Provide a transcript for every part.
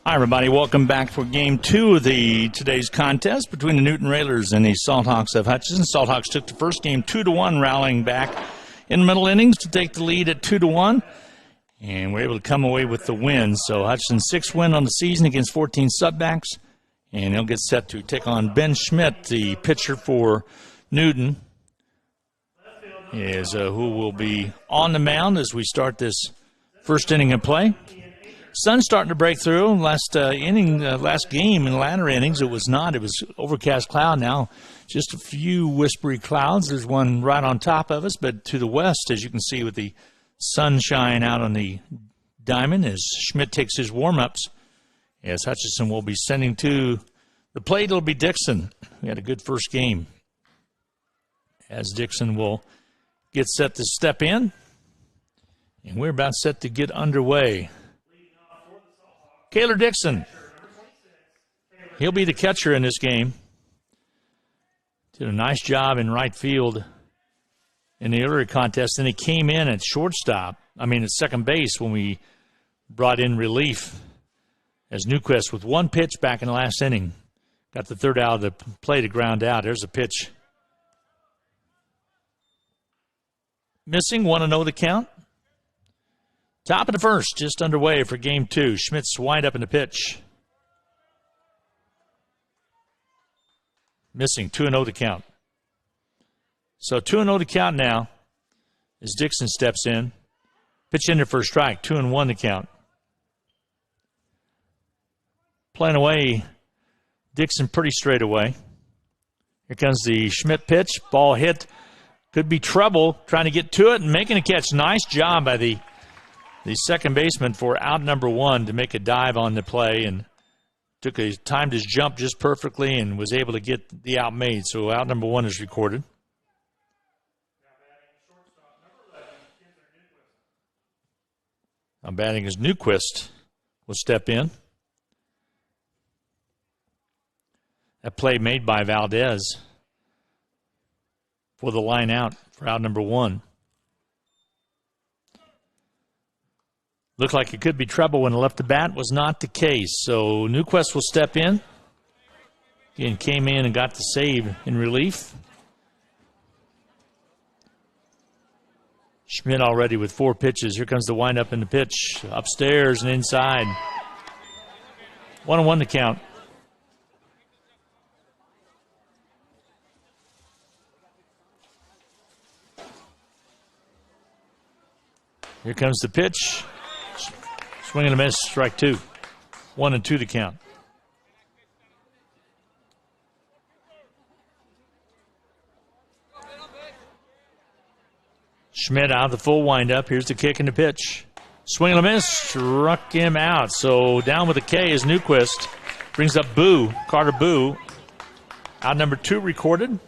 Hi, everybody. Welcome back for Game 2 of today's contest between the Newton Railers and the Salthawks of Hutchinson. Salthawks took the first game 2-1, rallying back in the middle innings to take the lead at 2-1, and we're able to come away with the win. So Hutchinson's 6th win on the season against 14 Sudbacks, and he'll get set to take on Ben Schmidt, the pitcher for Newton, who will be on the mound as we start this first inning of play. Sun's starting to break through. Last game in the latter innings, it was not. It was overcast cloud now. Just a few whispery clouds. There's one right on top of us, but to the west, as you can see with the sunshine out on the diamond, as Schmidt takes his warm-ups, as Hutchinson will be sending to the plate, it'll be Dixon. We had a good first game. As Dixon will get set to step in, and we're about set to get underway. Kaylor Dixon, he'll be the catcher in this game. Did a nice job in right field in the earlier contest, and he came in at at second base when we brought in relief as Newquist with one pitch back in the last inning. Got the third out of the play to ground out. There's a pitch. Missing, 1-0 the count. Top of the first, just underway for Game 2. Schmidt's wind up in the pitch. Missing, 2-0 the count. So 2-0 the count now as Dixon steps in. Pitch in there for a strike, 2-1 the count. Playing away, Dixon pretty straight away. Here comes the Schmidt pitch. Ball hit. Could be trouble trying to get to it and making a catch. Nice job by the second baseman for out number 1 to make a dive on the play, and timed his jump just perfectly and was able to get the out made. So out number 1 is recorded. Now batting is Newquist will step in. That play made by Valdez for the line out for out number 1. Looked like it could be trouble when he left the bat. Was not the case. So Newquist will step in. Again, came in and got the save in relief. Schmidt already with 4 pitches. Here comes the windup in the pitch. Upstairs and inside. 1-1 to count. Here comes the pitch. Swing and a miss, strike 2. 1-2 to count. Schmidt out of the full windup. Here's the kick and the pitch. Swing and a miss, struck him out. So down with a K is Newquist. Brings up Carter Boo. Out number 2 recorded.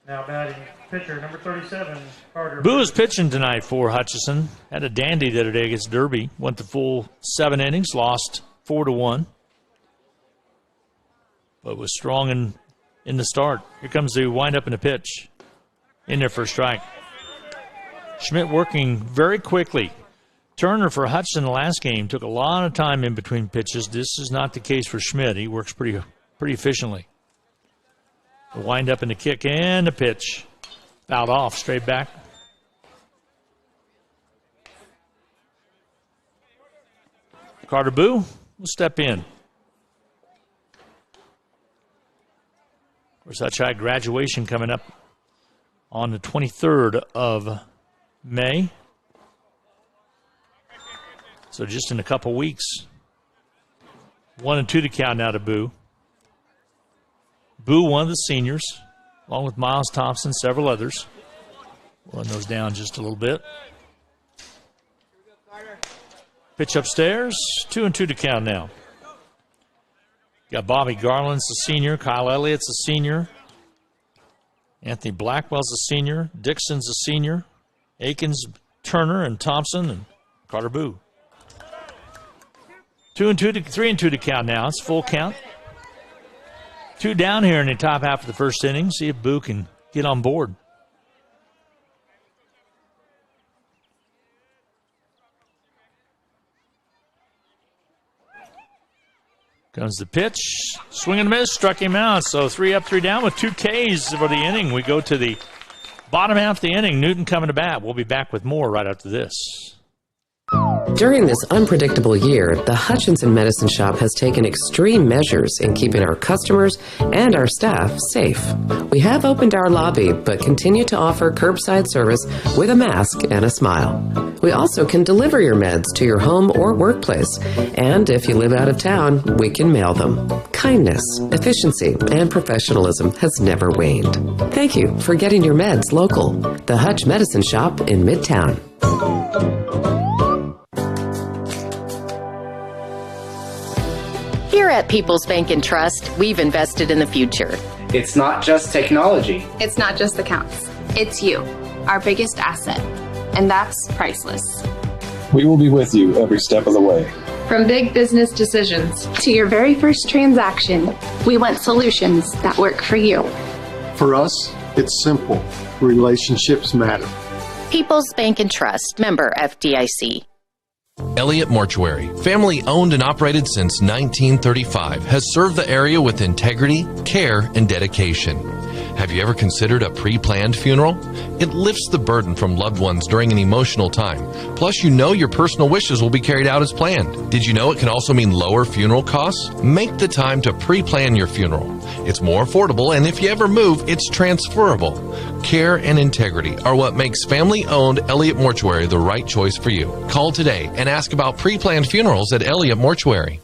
Now batting pitcher number 37, Carter. Boo is pitching tonight for Hutchinson. Had a dandy the other day against Derby. Went the full 7 innings, lost 4-1. But was strong in the start. Here comes the windup and the pitch. In there for a strike. Schmidt working very quickly. Turner for Hutchinson the last game took a lot of time in between pitches. This is not the case for Schmidt. He works pretty efficiently. The windup and the kick and the pitch. Fouled off, straight back. Carter Boo will step in. Of course, Hutch High graduation coming up on the 23rd of May. So just in a couple weeks. 1-2 to count now to Boo. Boo, one of the seniors, along with Miles Thompson, several others. Run those down just a little bit. Pitch upstairs, 2-2 to count now. Got Bobby Garland's a senior, Kyle Elliott's a senior, Anthony Blackwell's a senior, Dixon's a senior, Akins, Turner, and Thompson, and Carter Boo. 3-2 to count now. It's full count. 2 down here in the top half of the first inning. See if Boo can get on board. Comes the pitch. Swing and a miss. Struck him out. So 3 up, 3 down with 2 Ks for the inning. We go to the bottom half of the inning. Newton coming to bat. We'll be back with more right after this. During this unpredictable year, the Hutchinson Medicine Shop has taken extreme measures in keeping our customers and our staff safe. We have opened our lobby, but continue to offer curbside service with a mask and a smile. We also can deliver your meds to your home or workplace, and if you live out of town, we can mail them. Kindness, efficiency, and professionalism has never waned. Thank you for getting your meds local. The Hutch Medicine Shop in Midtown. Here at People's Bank and Trust, we've invested in the future. It's not just technology. It's not just accounts. It's you, our biggest asset. And that's priceless. We will be with you every step of the way. From big business decisions to your very first transaction, we want solutions that work for you. For us, it's simple. Relationships matter. People's Bank and Trust, member FDIC. Elliott Mortuary, family owned and operated since 1935, has served the area with integrity, care, and dedication. Have you ever considered a pre-planned funeral? It lifts the burden from loved ones during an emotional time. Plus, you know your personal wishes will be carried out as planned. Did you know it can also mean lower funeral costs? Make the time to pre-plan your funeral. It's more affordable, and if you ever move, it's transferable. Care and integrity are what makes family-owned Elliott Mortuary the right choice for you. Call today and ask about pre-planned funerals at Elliott Mortuary.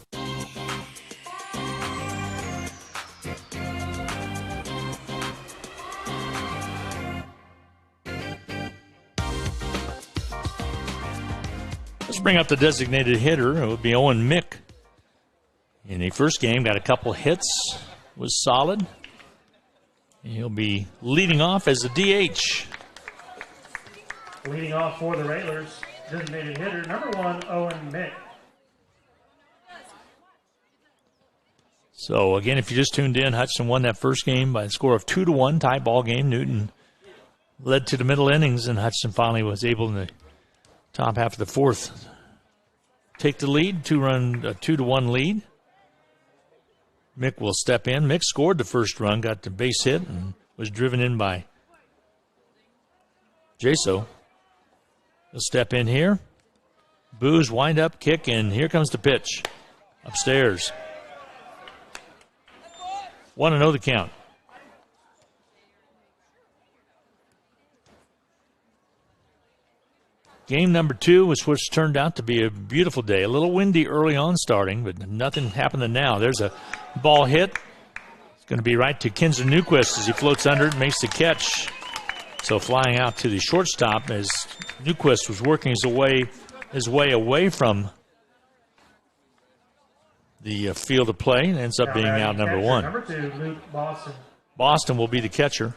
Let's bring up the designated hitter. It would be Owen Mick. In the first game, got a couple hits, was solid. He'll be leading off as a DH. Leading off for the Railers, designated hitter, number 1, Owen Mick. So, again, if you just tuned in, Hutchinson won that first game by a score of 2-1, tie ball game. Newton led to the middle innings, and Hutchinson finally was able in the top half of the fourth take the lead, 2-1 lead. Mick will step in. Mick scored the first run, got the base hit, and was driven in by Jaso. He'll step in here. Booze, wind up, kick, and here comes the pitch. Upstairs. 1-0 the count. Game number 2 was which turned out to be a beautiful day. A little windy early on starting, but nothing happening now. There's a ball hit. It's going to be right to Kinzer Newquist as he floats under it and makes the catch. So flying out to the shortstop as Newquist was working his way away from the field of play and ends up being out number 1. Number 2, Luke Boston. Boston will be the catcher.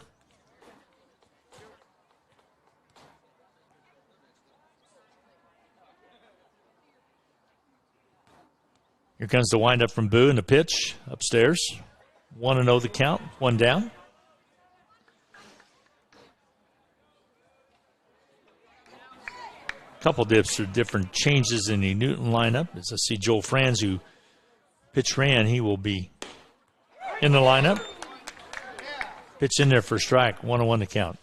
Here comes the windup from Boo and the pitch upstairs. 1-0 the count, 1 down. Couple different changes in the Newton lineup. As I see Joel Franz, who pitch ran, he will be in the lineup. Pitch in there for a strike, 1-1 the count.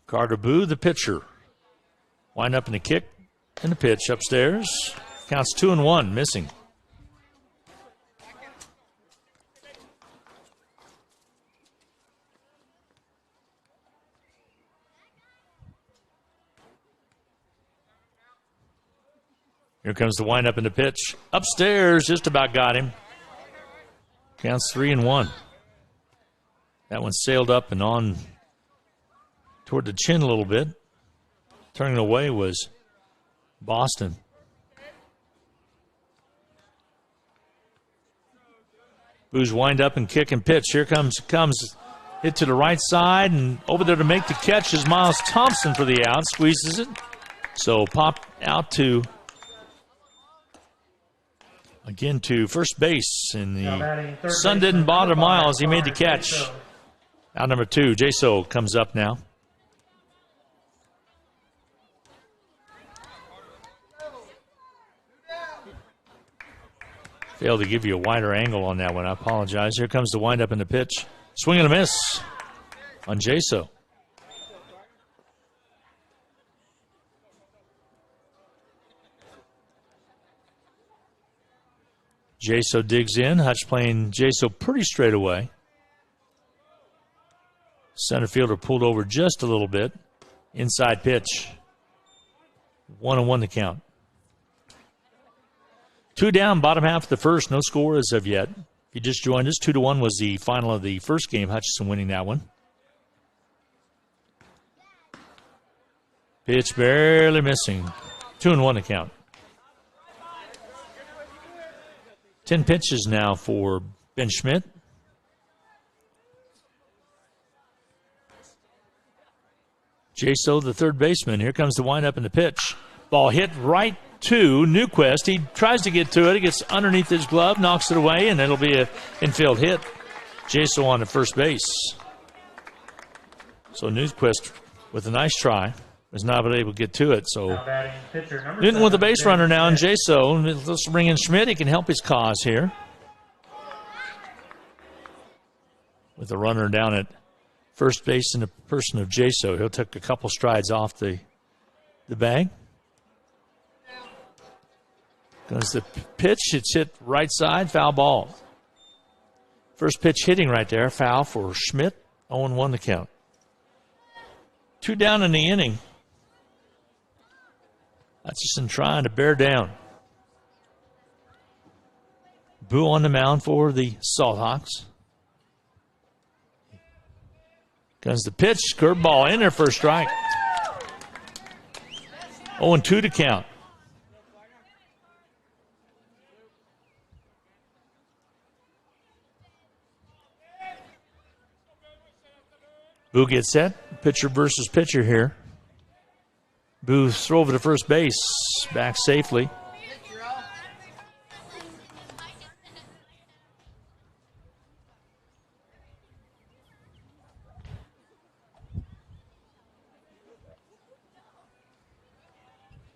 Carter Boo, the pitcher. Wind up in the kick and the pitch upstairs. Counts 2-1, missing. Here comes the wind up in the pitch. Upstairs, just about got him. Counts 3-1. That one sailed up and on toward the chin a little bit. Turning away was Boston. Boo's wind up and kick and pitch. Here comes hit to the right side and over there to make the catch is Miles Thompson for the out. Squeezes it. So pop out to again to first base. And the sun didn't bother Miles. He made the catch. Out number 2. Jaso comes up now. Failed to give you a wider angle on that one. I apologize. Here comes the windup in the pitch. Swing and a miss on Jaso. Jaso digs in. Hutch playing Jaso pretty straight away. Center fielder pulled over just a little bit. Inside pitch. 1-1 the count. 2 down, bottom half of the first. No score as of yet. If you just joined us, 2-1 was the final of the first game. Hutchinson winning that one. Pitch barely missing. 2-1 the count. 10 pitches now for Ben Schmidt. Jaso, the third baseman. Here comes the windup in the pitch. Ball hit right to Newquist. He tries to get to it. It gets underneath his glove, knocks it away, and it'll be an infield hit. Jaso on to first base. So Newquist, with a nice try, was not able to get to it. So Newton with the base runner now, and Jaso. Let's bring in Schmidt. He can help his cause here. With the runner down at first base in the person of Jaso. He'll take a couple strides off the bag. Goes the pitch. It's hit right side. Foul ball. First pitch hitting right there. Foul for Schmidt. 0-1 the count. 2 down in the inning. Hutchinson trying to bear down. Boo on the mound for the Salthawks. Comes the pitch. Curveball in there for a strike. 0-2 to count. Boo gets set. Pitcher versus pitcher here. Boo throw over to first base. Back safely.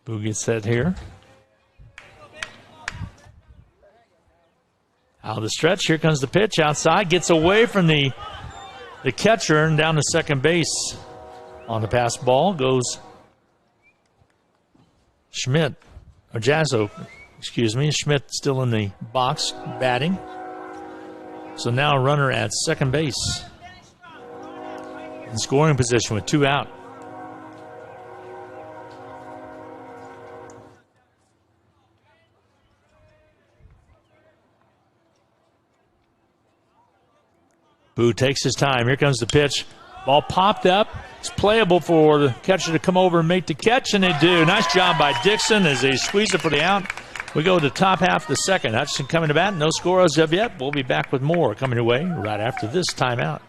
Boo gets set here. Out of the stretch. Here comes the pitch outside. Gets away from the catcher and down to second base. On the pass ball goes Schmidt, or Jaso, excuse me. Schmidt still in the box batting. So now a runner at second base. In scoring position with 2 out. Boo takes his time. Here comes the pitch. Ball popped up. It's playable for the catcher to come over and make the catch, and they do. Nice job by Dixon as they squeeze it for the out. We go to the top half of the second. Hutchinson coming to bat. No score as of yet. We'll be back with more coming your way right after this timeout.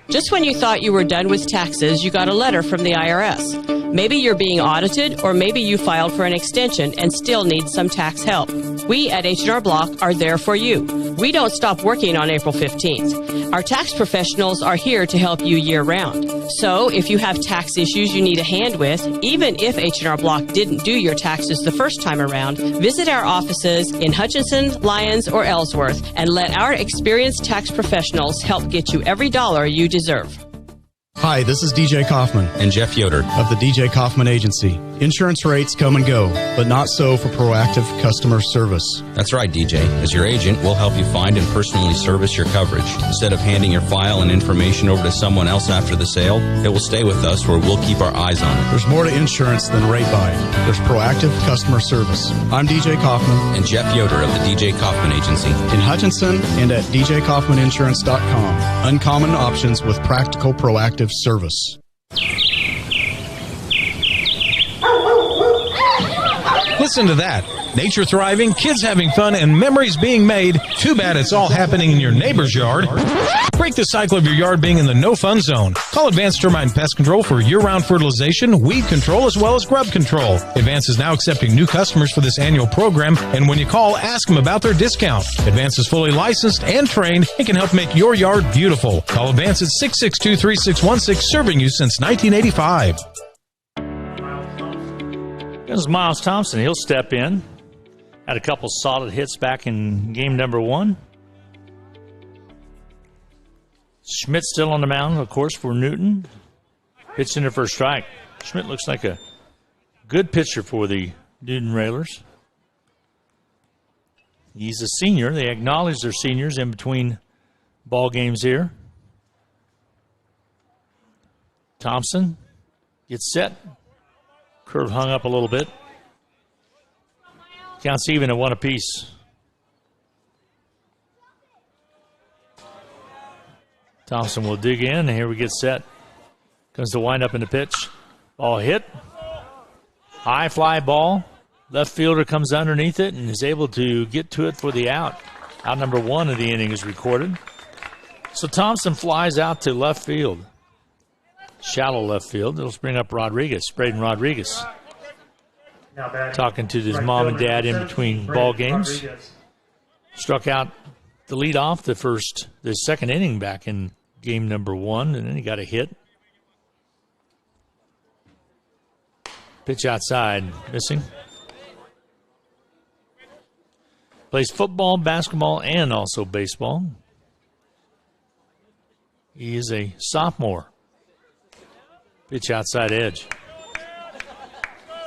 Just when you thought you were done with taxes, you got a letter from the IRS. Maybe you're being audited, or maybe you filed for an extension and still need some tax help. We at H&R Block are there for you. We don't stop working on April 15th. Our tax professionals are here to help you year-round. So if you have tax issues you need a hand with, even if H&R Block didn't do your taxes the first time around, visit our offices in Hutchinson, Lyons, or Ellsworth and let our experienced tax professionals help get you every dollar you deserve. Hi, this is DJ Kaufman and Jeff Yoder of the DJ Kaufman Agency. Insurance rates come and go, but not so for proactive customer service. That's right, DJ. As your agent, we'll help you find and personally service your coverage. Instead of handing your file and information over to someone else after the sale, it will stay with us where we'll keep our eyes on it. There's more to insurance than rate buying. There's proactive customer service. I'm DJ Kaufman and Jeff Yoder of the DJ Kaufman Agency in Hutchinson and at djkaufmaninsurance.com. Uncommon options with practical proactive service. Listen to that. Nature thriving, kids having fun, and memories being made. Too bad it's all happening in your neighbor's yard. Break the cycle of your yard being in the no-fun zone. Call Advanced Termite Pest Control for year-round fertilization, weed control, as well as grub control. Advance is now accepting new customers for this annual program, and when you call, ask them about their discount. Advance is fully licensed and trained and can help make your yard beautiful. Call Advance at 662-3616, serving you since 1985. There's Miles Thompson. He'll step in. Had a couple solid hits back in game number 1. Schmidt still on the mound, of course, for Newton. Pitched in there for a strike. Schmidt looks like a good pitcher for the Newton Railers. He's a senior. They acknowledge their seniors in between ball games here. Thompson gets set. Curve hung up a little bit. Counts even at 1 apiece. Thompson will dig in, and here we get set. Comes the windup in the pitch. Ball hit. High fly ball. Left fielder comes underneath it and is able to get to it for the out. Out number 1 of the inning is recorded. So Thompson flies out to left field. Shallow left field. It'll bring up Rodriguez, Braden Rodriguez. Talking to his mom and dad in between ball games. Struck out the lead off the second inning back in game number 1, and then he got a hit. Pitch outside, missing. Plays football, basketball, and also baseball. He is a sophomore. Pitch outside edge.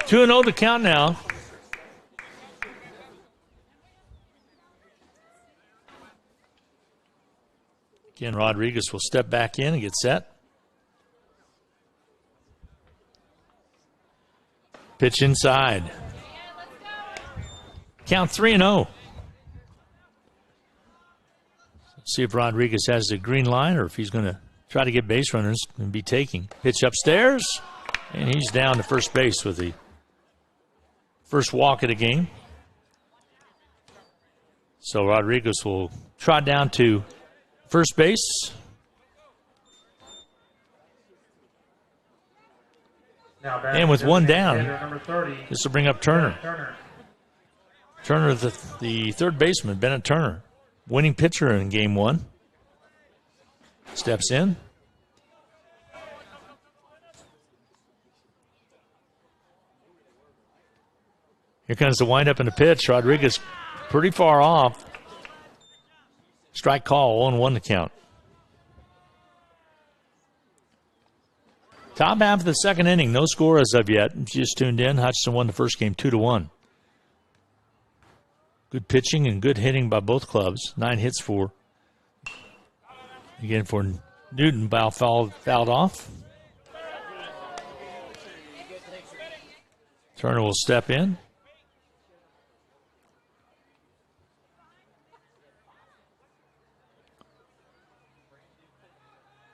2-0 to count now. Again, Rodriguez will step back in and get set. Pitch inside. Count 3-0. See if Rodriguez has the green line or if he's going to try to get base runners and be taking. Pitch upstairs, and he's down to first base with the first walk of the game. So Rodriguez will trot down to first base. And with one down, this will bring up Turner. Turner, the third baseman, Bennett Turner, winning pitcher in game 1. Steps in. Here comes the windup and the pitch. Rodriguez pretty far off. Strike call, 0-1 to count. Top half of the second inning, no score as of yet. If you just tuned in, Hutchinson won the first game 2-1. Good pitching and good hitting by both clubs. 9 hits for Newton. Ball fouled off. Turner will step in.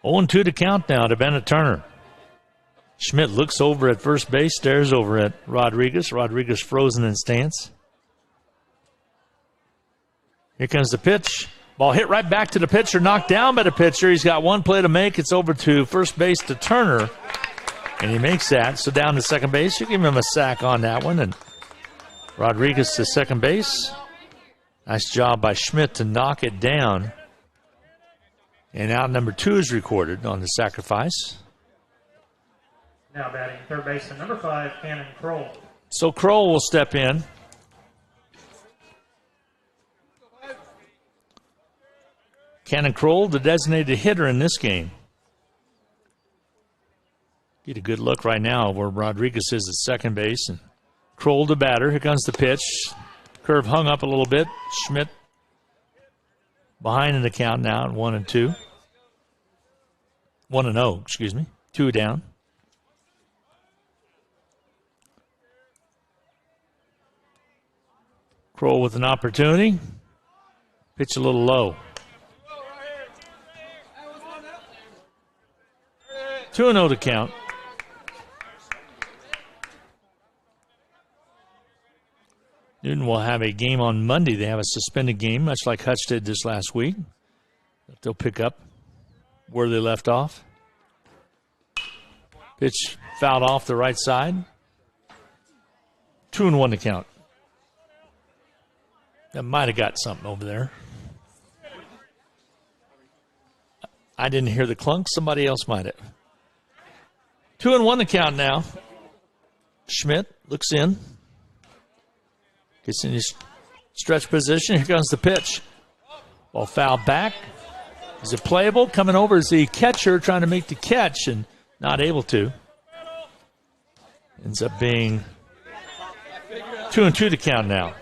Oh, 2 to count now to Bennett Turner. Schmidt looks over at first base, stares over at Rodriguez. Rodriguez frozen in stance. Here comes the pitch. Ball hit right back to the pitcher, knocked down by the pitcher. He's got one play to make. It's over to first base to Turner, and he makes that. So down to second base. You give him a sack on that one, and Rodriguez to second base. Nice job by Schmidt to knock it down. And out number 2 is recorded on the sacrifice. Now batting third baseman number 5, Cannon Kroll. So Kroll will step in. Cannon Kroll, the designated hitter in this game. Get a good look right now where Rodriguez is at second base. And Kroll the batter. Here comes the pitch. Curve hung up a little bit. Schmidt behind in the count now at 1-2. 1-0, excuse me. 2 down. Kroll with an opportunity. Pitch a little low. 2-0 to count. Newton will have a game on Monday. They have a suspended game, much like Hutch did this last week. They'll pick up where they left off. Pitch fouled off the right side. 2-1 to count. That might have got something over there. I didn't hear the clunk. Somebody else might have. 2-1 to count now. Schmidt looks in. Gets in his stretch position. Here comes the pitch. Ball fouled back. Is it playable? Coming over is the catcher trying to make the catch and not able to. Ends up being 2-2 to count now.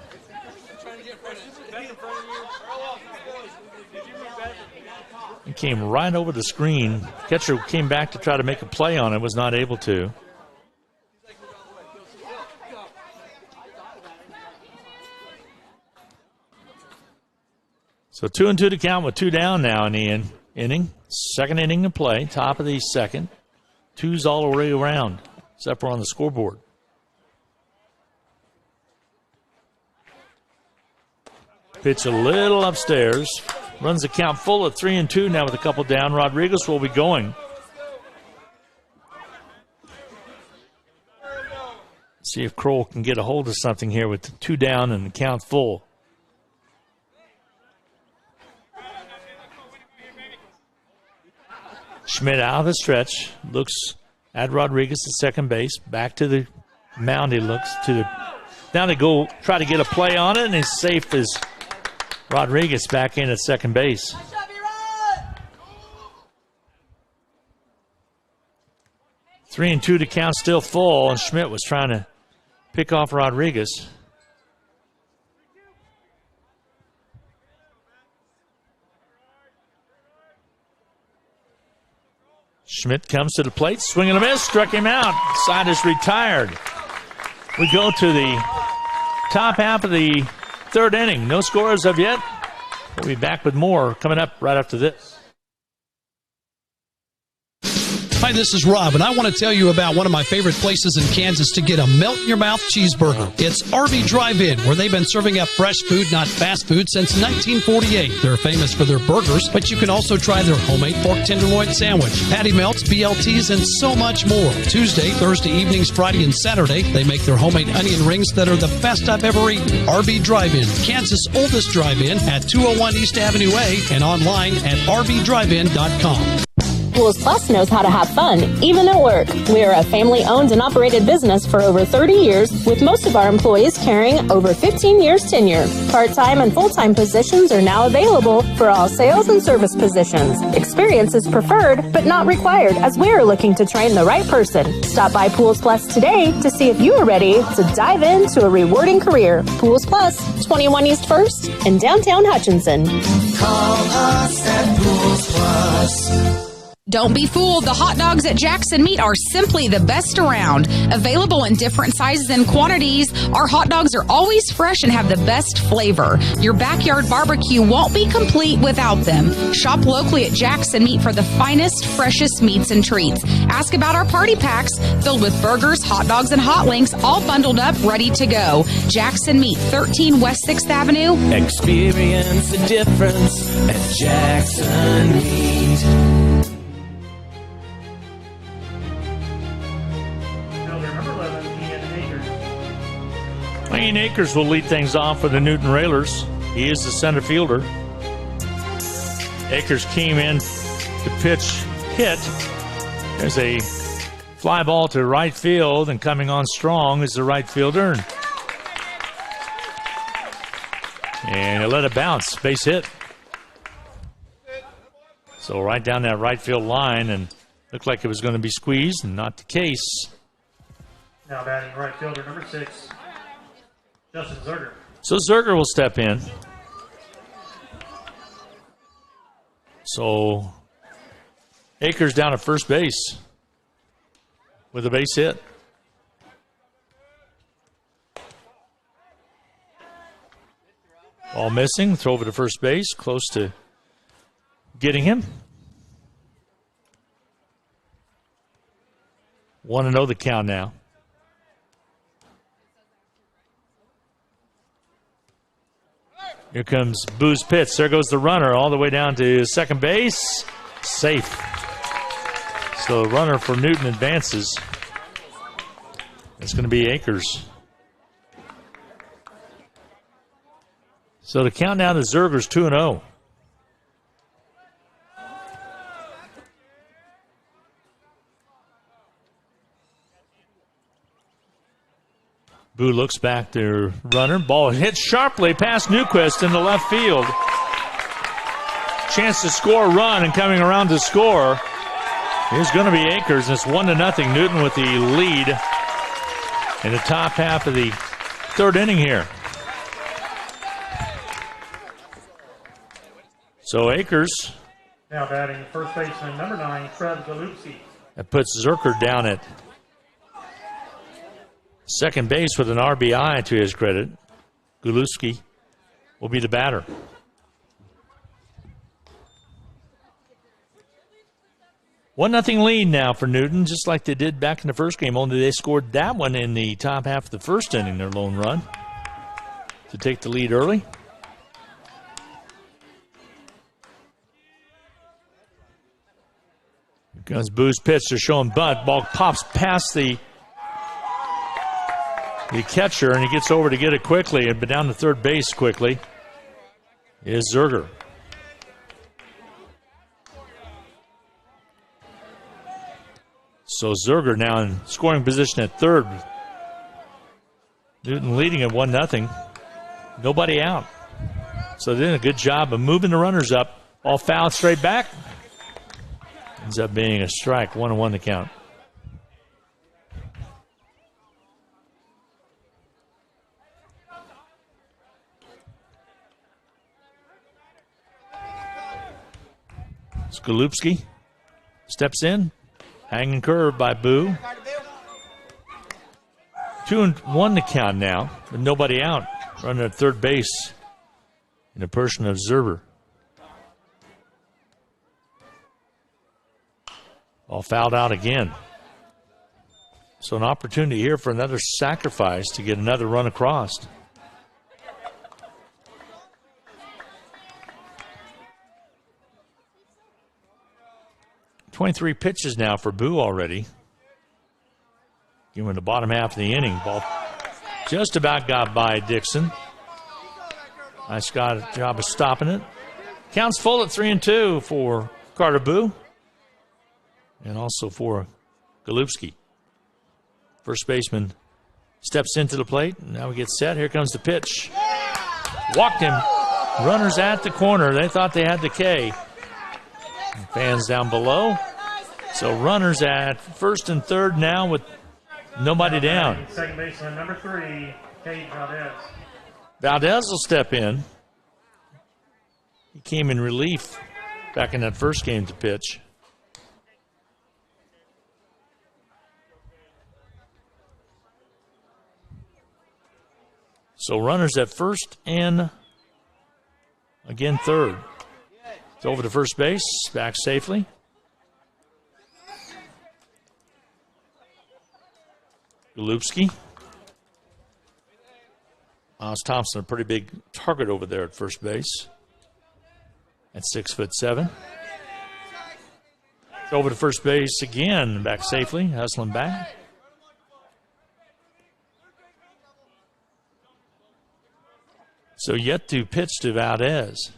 It came right over the screen. Catcher came back to try to make a play on it, was not able to. So 2-2 to count with 2 down now in the inning. Second inning to play, top of the second. 2's all the way around, except for on the scoreboard. Pitch a little upstairs. Runs the count full at 3-2 now with a couple down. Rodriguez will be going. See if Kroll can get a hold of something here with the 2 down and the count full. Schmidt out of the stretch. Looks at Rodriguez at second base. Back to the mound he looks. Now they go try to get a play on it, and he's safe as Rodriguez back in at second base. Three and two to count, still full, and Schmidt was trying to pick off Rodriguez. Schmidt comes to the plate, swing and a miss, struck him out. Side is retired. We go to the top half of the third inning. No score as of yet. We'll be back with more coming up right after this. Hi, this is Rob, and I want to tell you about one of my favorite places in Kansas to get a melt-in-your-mouth cheeseburger. It's RB Drive-In, where they've been serving up fresh food, not fast food, since 1948. They're famous for their burgers, but you can also try their homemade pork tenderloin sandwich, patty melts, BLTs, and so much more. Tuesday, Thursday evenings, Friday, and Saturday, they make their homemade onion rings that are the best I've ever eaten. RB Drive-In, Kansas' oldest drive-in at 201 East Avenue A and online at rbdrivein.com. Pools Plus knows how to have fun, even at work. We are a family-owned and operated business for over 30 years, with most of our employees carrying over 15 years tenure. Part-time and full-time positions are now available for all sales and service positions. Experience is preferred, but not required, as we are looking to train the right person. Stop by Pools Plus today to see if you are ready to dive into a rewarding career. Pools Plus, 21 East 1st in downtown Hutchinson. Call us at Pools Plus. Don't be fooled. The hot dogs at Jackson Meat are simply the best around. Available in different sizes and quantities, our hot dogs are always fresh and have the best flavor. Your backyard barbecue won't be complete without them. Shop locally at Jackson Meat for the finest, freshest meats and treats. Ask about our party packs filled with burgers, hot dogs, and hot links, all bundled up, ready to go. Jackson Meat, 13 West 6th Avenue. Experience the difference at Jackson Meat. Ian Akers will lead things off for the Newton Railers. He is the center fielder. Akers came in to pitch hit. There's a fly ball to right field, and coming on strong is the right fielder. And he'll let it bounce. Base hit. So right down that right field line, and looked like it was going to be squeezed, and not the case. Now batting right fielder number 6. Justin Zerger. So Zerger will step in. So Akers down at first base with a base hit. Ball missing. Throw over to first base. Close to getting him. 1-0 the count now. Here comes Boo's pitch. There goes the runner all the way down to second base. Safe. So the runner for Newton advances. It's going to be Akers. So the count now to Zerger's 2-0. Boo looks back to runner. Ball hits sharply past Newquist into left field. Chance to score a run, and coming around to score is going to be Akers. It's 1-0. Newton with the lead in the top half of the third inning here. So Akers. Now batting first baseman number 9, Fred Galupsi. That puts Zerker down at second base with an RBI to his credit. Gulewski will be the batter. One nothing lead now for Newton, just like they did back in the first game, only they scored that one in the top half of the first inning, their lone run, to take the lead early. Here comes Boo's pitch. They're showing bunt. Ball pops past the catcher, and he gets over to get it quickly, and down to third base quickly is Zerger. So Zerger now in scoring position at third. Newton leading at 1-0. Nobody out. So they did a good job of moving the runners up. All fouled straight back. Ends up being a strike. 1-1 to count. Skalupski steps in. Hanging curve by Boo. 2-1 to count now, with nobody out. Running at third base in the person of Zerber. All fouled out again. So an opportunity here for another sacrifice to get another run across. .23 pitches now for Boo already. Given the bottom half of the inning. Ball just about got by Dixon. Nice job of stopping it. Counts full at 3-2 for Carter Boo. And also for Galupski. First baseman steps into the plate. Now we get set. Here comes the pitch. Walked him. Runners at the corner. They thought they had the K. Fans down below. So runners at first and third now with nobody down. Second baseman number 3, Cade Valdez. Valdez will step in. He came in relief back in that first game to pitch. So runners at first and again third. It's over to first base, back safely. Galupski. Miles Thompson, a pretty big target over there at first base at 6'7". It's over to first base again, back safely, hustling back. So yet to pitch to Valdez.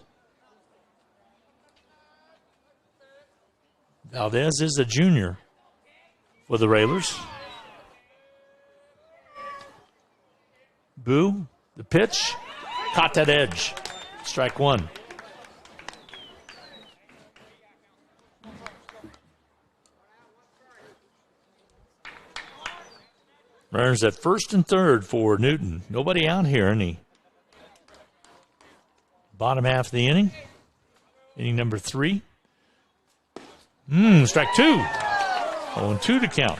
Valdez is a junior for the Railers. Boo, the pitch, caught that edge. Strike one. Runners at first and third for Newton. Nobody out here in the bottom half of the inning. Inning number 3. Strike 2. 0-2 to count.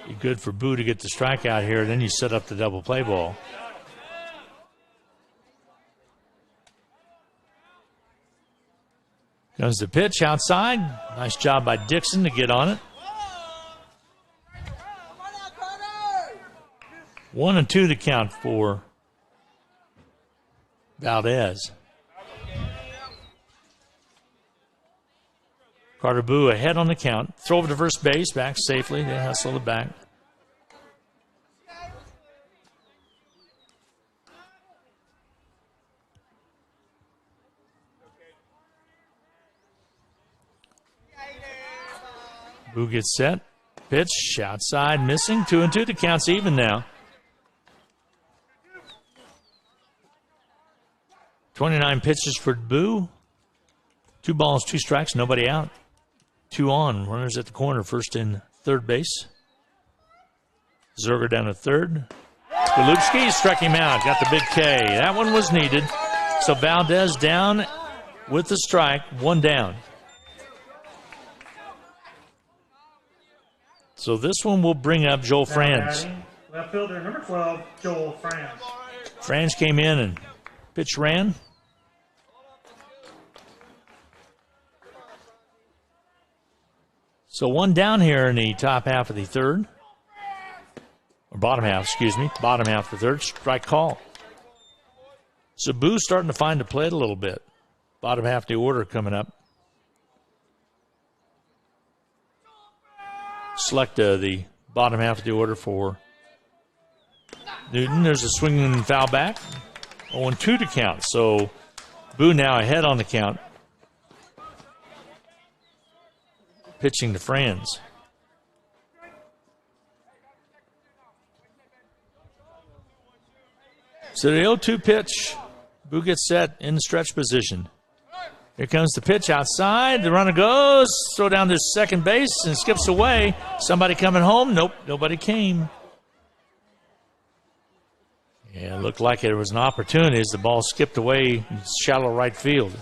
Be good for Boo to get the strikeout here. Then you set up the double play ball. Comes the pitch outside. Nice job by Dixon to get on it. 1-2 to count for Valdez. Carter Boo ahead on the count. Throw over to first base, back safely. They hustle it back. Boo gets set. Pitch outside, missing. 2-2. The count's even now. 29 pitches for Boo. 2 balls, 2 strikes, nobody out. 2 on. Runners at the corner, first and third base. Zerger down to third. Golubski struck him out, got the big K. That one was needed. So Valdez down with the strike, 1 down. So this one will bring up Joel Franz. Left fielder number 12, Joel Franz. Franz came in and pitch ran. So 1 down here in the top half of the third. Or bottom half, excuse me. Bottom half of the third. Strike call. So Boo's starting to find the plate a little bit. Bottom half of the order coming up. Select the bottom half of the order for Newton. There's a swinging foul back. 0-2 to count. So Boo now ahead on the count. Pitching to Franz. So the 0-2 pitch. Boo gets set in the stretch position. Here comes the pitch outside. The runner goes. Throw down to second base and skips away. Somebody coming home? Nope, nobody came. Yeah, it looked like it was an opportunity as the ball skipped away in shallow right field.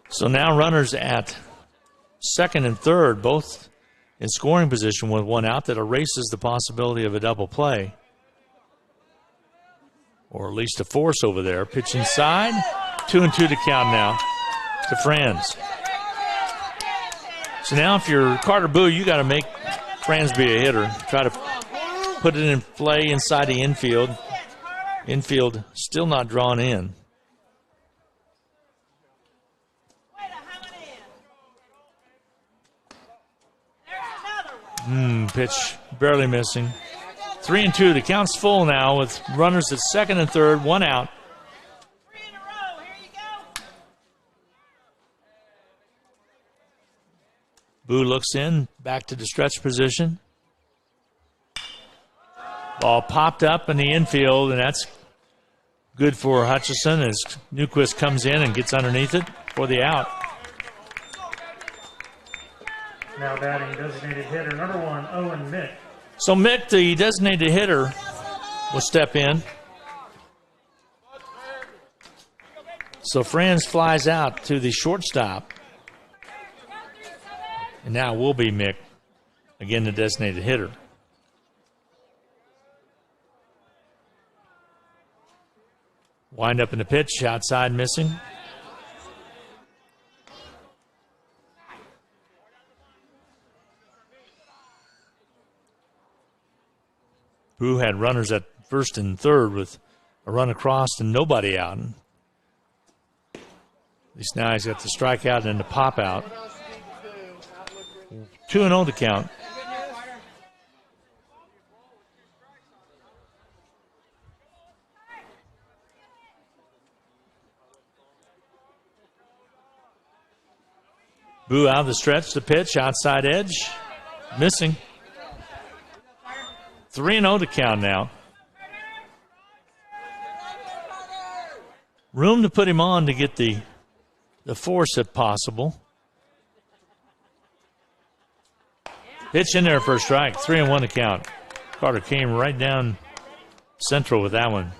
So now runners at second and third, both in scoring position with 1 out. That erases the possibility of a double play. Or at least a force over there. Pitch inside. 2-2 to count now to Franz. So now if you're Carter Boo, you got to make Franz be a hitter. Try to put it in play inside the infield. Infield still not drawn in. Pitch barely missing. 3-2. The count's full now with runners at second and third, 1 out. Boo looks in, back to the stretch position. Ball popped up in the infield, and that's good for Hutchison as Newquist comes in and gets underneath it for the out. Now batting designated hitter number 1, Owen Mick. So Mick, the designated hitter, will step in. So Franz flies out to the shortstop. And now it will be Mick, again the designated hitter. Wind up in the pitch, outside missing. Boo had runners at first and third with a run across and nobody out. At least now he's got the strikeout and the pop out. 2-0 to count. Boo out of the stretch, the pitch, outside edge, missing. 3-0 to count now. Room to put him on to get the force if possible. Pitch in there for a strike. 3-1 to count. Carter came right down central with that one.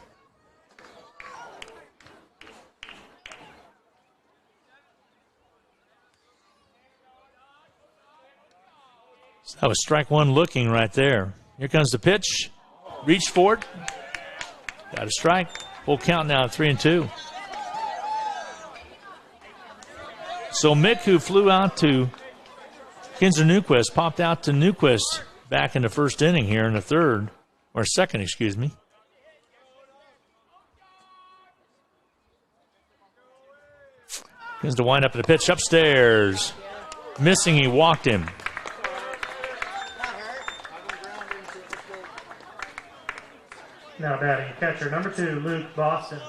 So that was strike 1 looking right there. Here comes the pitch. Reach for it. Got a strike. Full count now at 3-2. So Mick, who flew out to Kinsler Newquist, popped out to Newquist back in the first inning here in the third, or second, excuse me. Begins to wind up the pitch upstairs. Missing, he walked him. Now batting catcher number 2, Luke Boston.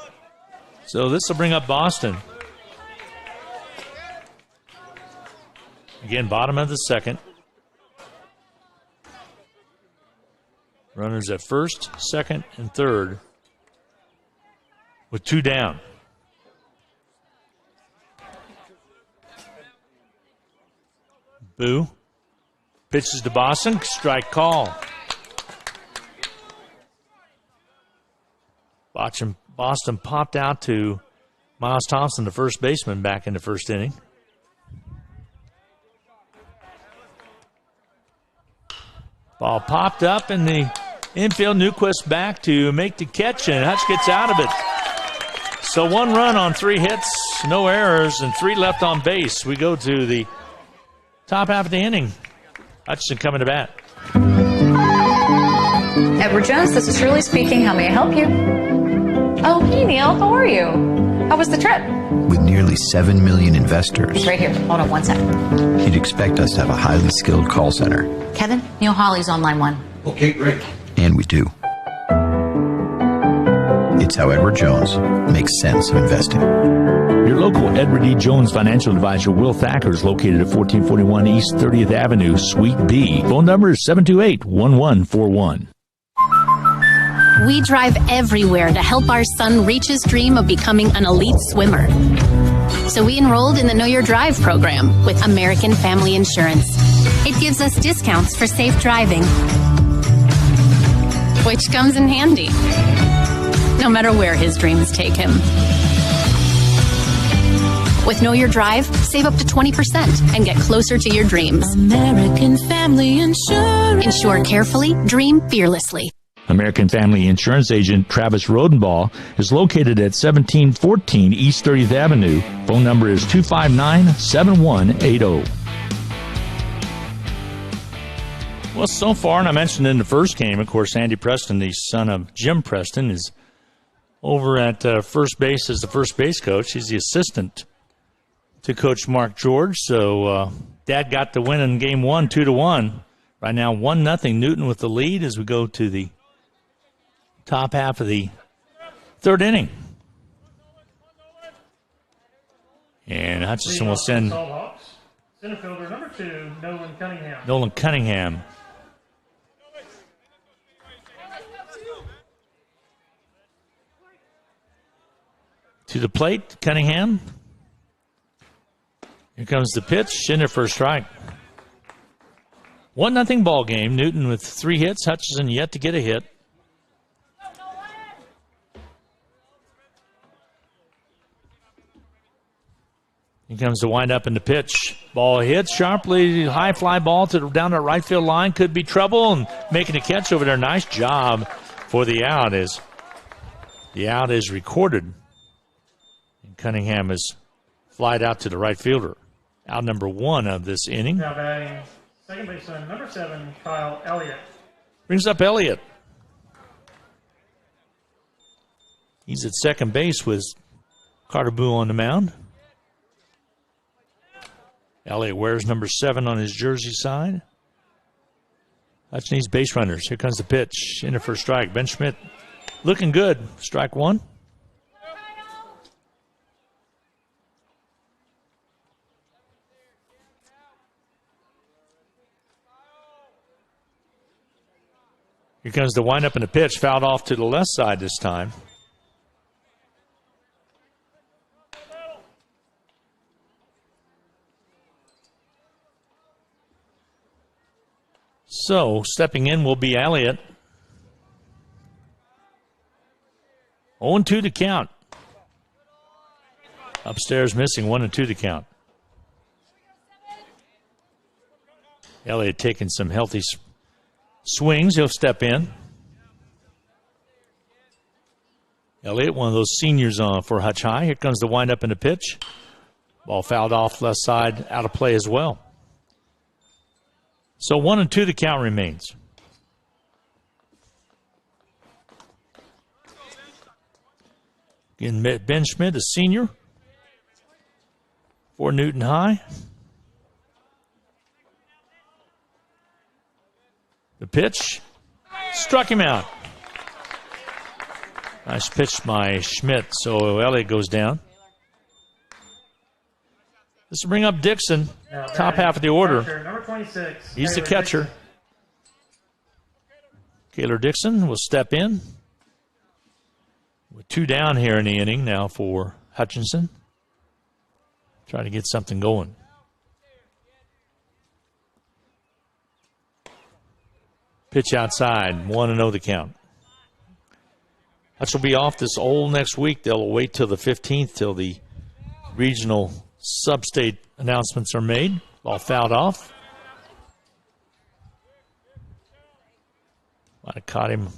So this will bring up Boston. Again, bottom of the second. Runners at first, second, and third with 2 down. Boo pitches to Boston. Strike call. Boston popped out to Miles Thompson, the first baseman, back in the first inning. Ball popped up in the infield. Newquist back to make the catch, and Hutch gets out of it. So 1 run on 3 hits, no errors, and 3 left on base. We go to the top half of the inning. Hutchinson coming to bat. Edward Jones, this is Shirley speaking. How may I help you? Oh, hey, Neil. How are you? How was the trip? With nearly 7 million investors, Right here. Hold on one second. you'd expect us to have a highly skilled call center. Kevin, Neil Hawley's on line 1. Okay, great. And we do. It's how Edward Jones makes sense of investing. Your local Edward E. Jones financial advisor, Will Thacker, is located at 1441 East 30th Avenue, Suite B. Phone number is 728-1141. We drive everywhere to help our son reach his dream of becoming an elite swimmer. So we enrolled in the Know Your Drive program with American Family Insurance. It gives us discounts for safe driving, which comes in handy, no matter where his dreams take him. With Know Your Drive, save up to 20% and get closer to your dreams. American Family Insurance. Insure carefully, dream fearlessly. American Family Insurance agent Travis Rodenbaugh is located at 1714 East 30th Avenue. Phone number is 259-7180. Well, so far, and I mentioned in the first game, of course, Andy Preston, the son of Jim Preston, is over at first base as the first base coach. He's the assistant to Coach Mark George. So Dad got the win in game 1, 2-1. Right now, 1-0. Newton with the lead as we go to the top half of the third inning. And Hutchinson will send Center fielder number 2, Nolan Cunningham. To the plate, Cunningham. Here comes the pitch, in there for a strike. 1-0 ball game. Newton with 3 hits. Hutchinson yet to get a hit. Here comes the windup and the pitch. Ball hits sharply. High fly ball down the right field line. Could be trouble, and making a catch over there. Nice job for the out, as the out is recorded. And Cunningham is flied out to the right fielder. Out number 1 of this inning. Now batting second baseman number 7, Kyle Elliott. Brings up Elliott. He's at second base with Carter Boo on the mound. Elliott wears number 7 on his jersey side. Hutch needs base runners. Here comes the pitch. In the first strike. Ben Schmidt looking good. Strike 1. Here comes the windup and the pitch. Fouled off to the left side this time. So, stepping in will be Elliott. 0-2 to count. Upstairs missing 1-2 to count. Elliott taking some healthy swings. He'll step in. Elliott, one of those seniors for Hutch High. Here comes the windup and the pitch. Ball fouled off left side, out of play as well. So 1-2 the count remains. Again, Ben Schmidt, a senior for Newton High. The pitch struck him out. Nice pitch by Schmidt, so Elliott goes down. Let's bring up Dixon, top half of the order. Catcher, number 26. He's the Taylor catcher. Dixon. Kaylor Dixon will step in. With 2 down here in the inning now for Hutchinson. Try to get something going. Pitch outside, 1-0 the count. Hutch will be off this whole next week. They'll wait till the 15th till the regional sub-state announcements are made. Ball fouled off. Might have caught him a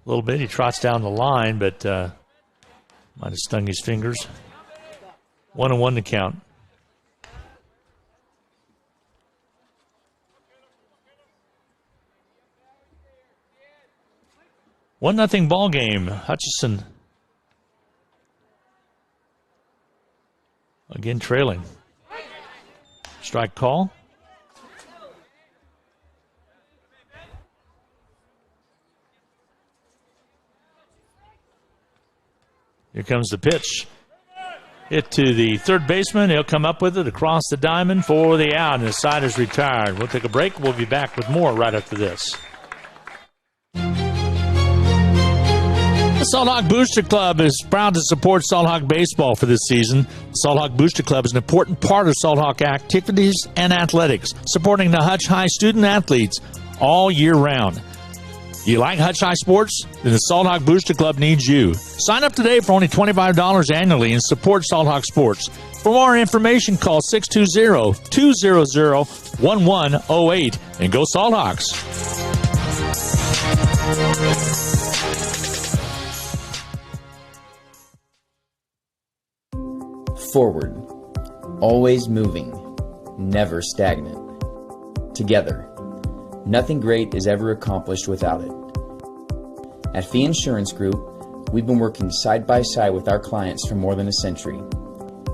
little bit. He trots down the line, but might have stung his fingers. 1-1 to count. One nothing ball game. Hutchinson again trailing. Strike call. Here comes the pitch. Hit to the third baseman. He'll come up with it across the diamond for the out, and the side is retired. We'll take a break. We'll be back with more right after this. The Salt Hawk Booster Club is proud to support Salt Hawk baseball for this season. The Salt Hawk Booster Club is an important part of Salt Hawk activities and athletics, supporting the Hutch High student athletes all year round. You like Hutch High sports? Then the Salt Hawk Booster Club needs you. Sign up today for only $25 annually and support Salt Hawk sports. For more information, call 620-200-1108 and go Salt Hawks. Forward, always moving, never stagnant. Together, nothing great is ever accomplished without it. At Fee Insurance Group, we've been working side by side with our clients for more than a century.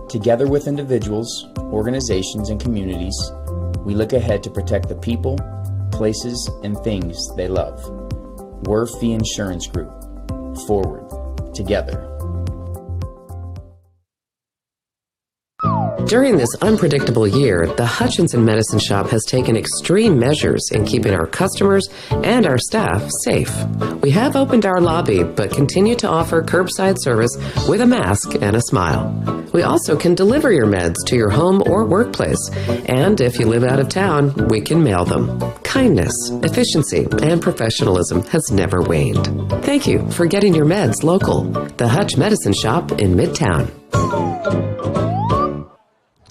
Together with individuals, organizations, and communities, we look ahead to protect the people, places, and things they love. We're Fee Insurance Group. Forward, together. During this unpredictable year, the Hutchinson Medicine Shop has taken extreme measures in keeping our customers and our staff safe. We have opened our lobby, but continue to offer curbside service with a mask and a smile. We also can deliver your meds to your home or workplace, and if you live out of town, we can mail them. Kindness, efficiency, and professionalism has never waned. Thank you for getting your meds local. The Hutch Medicine Shop in Midtown.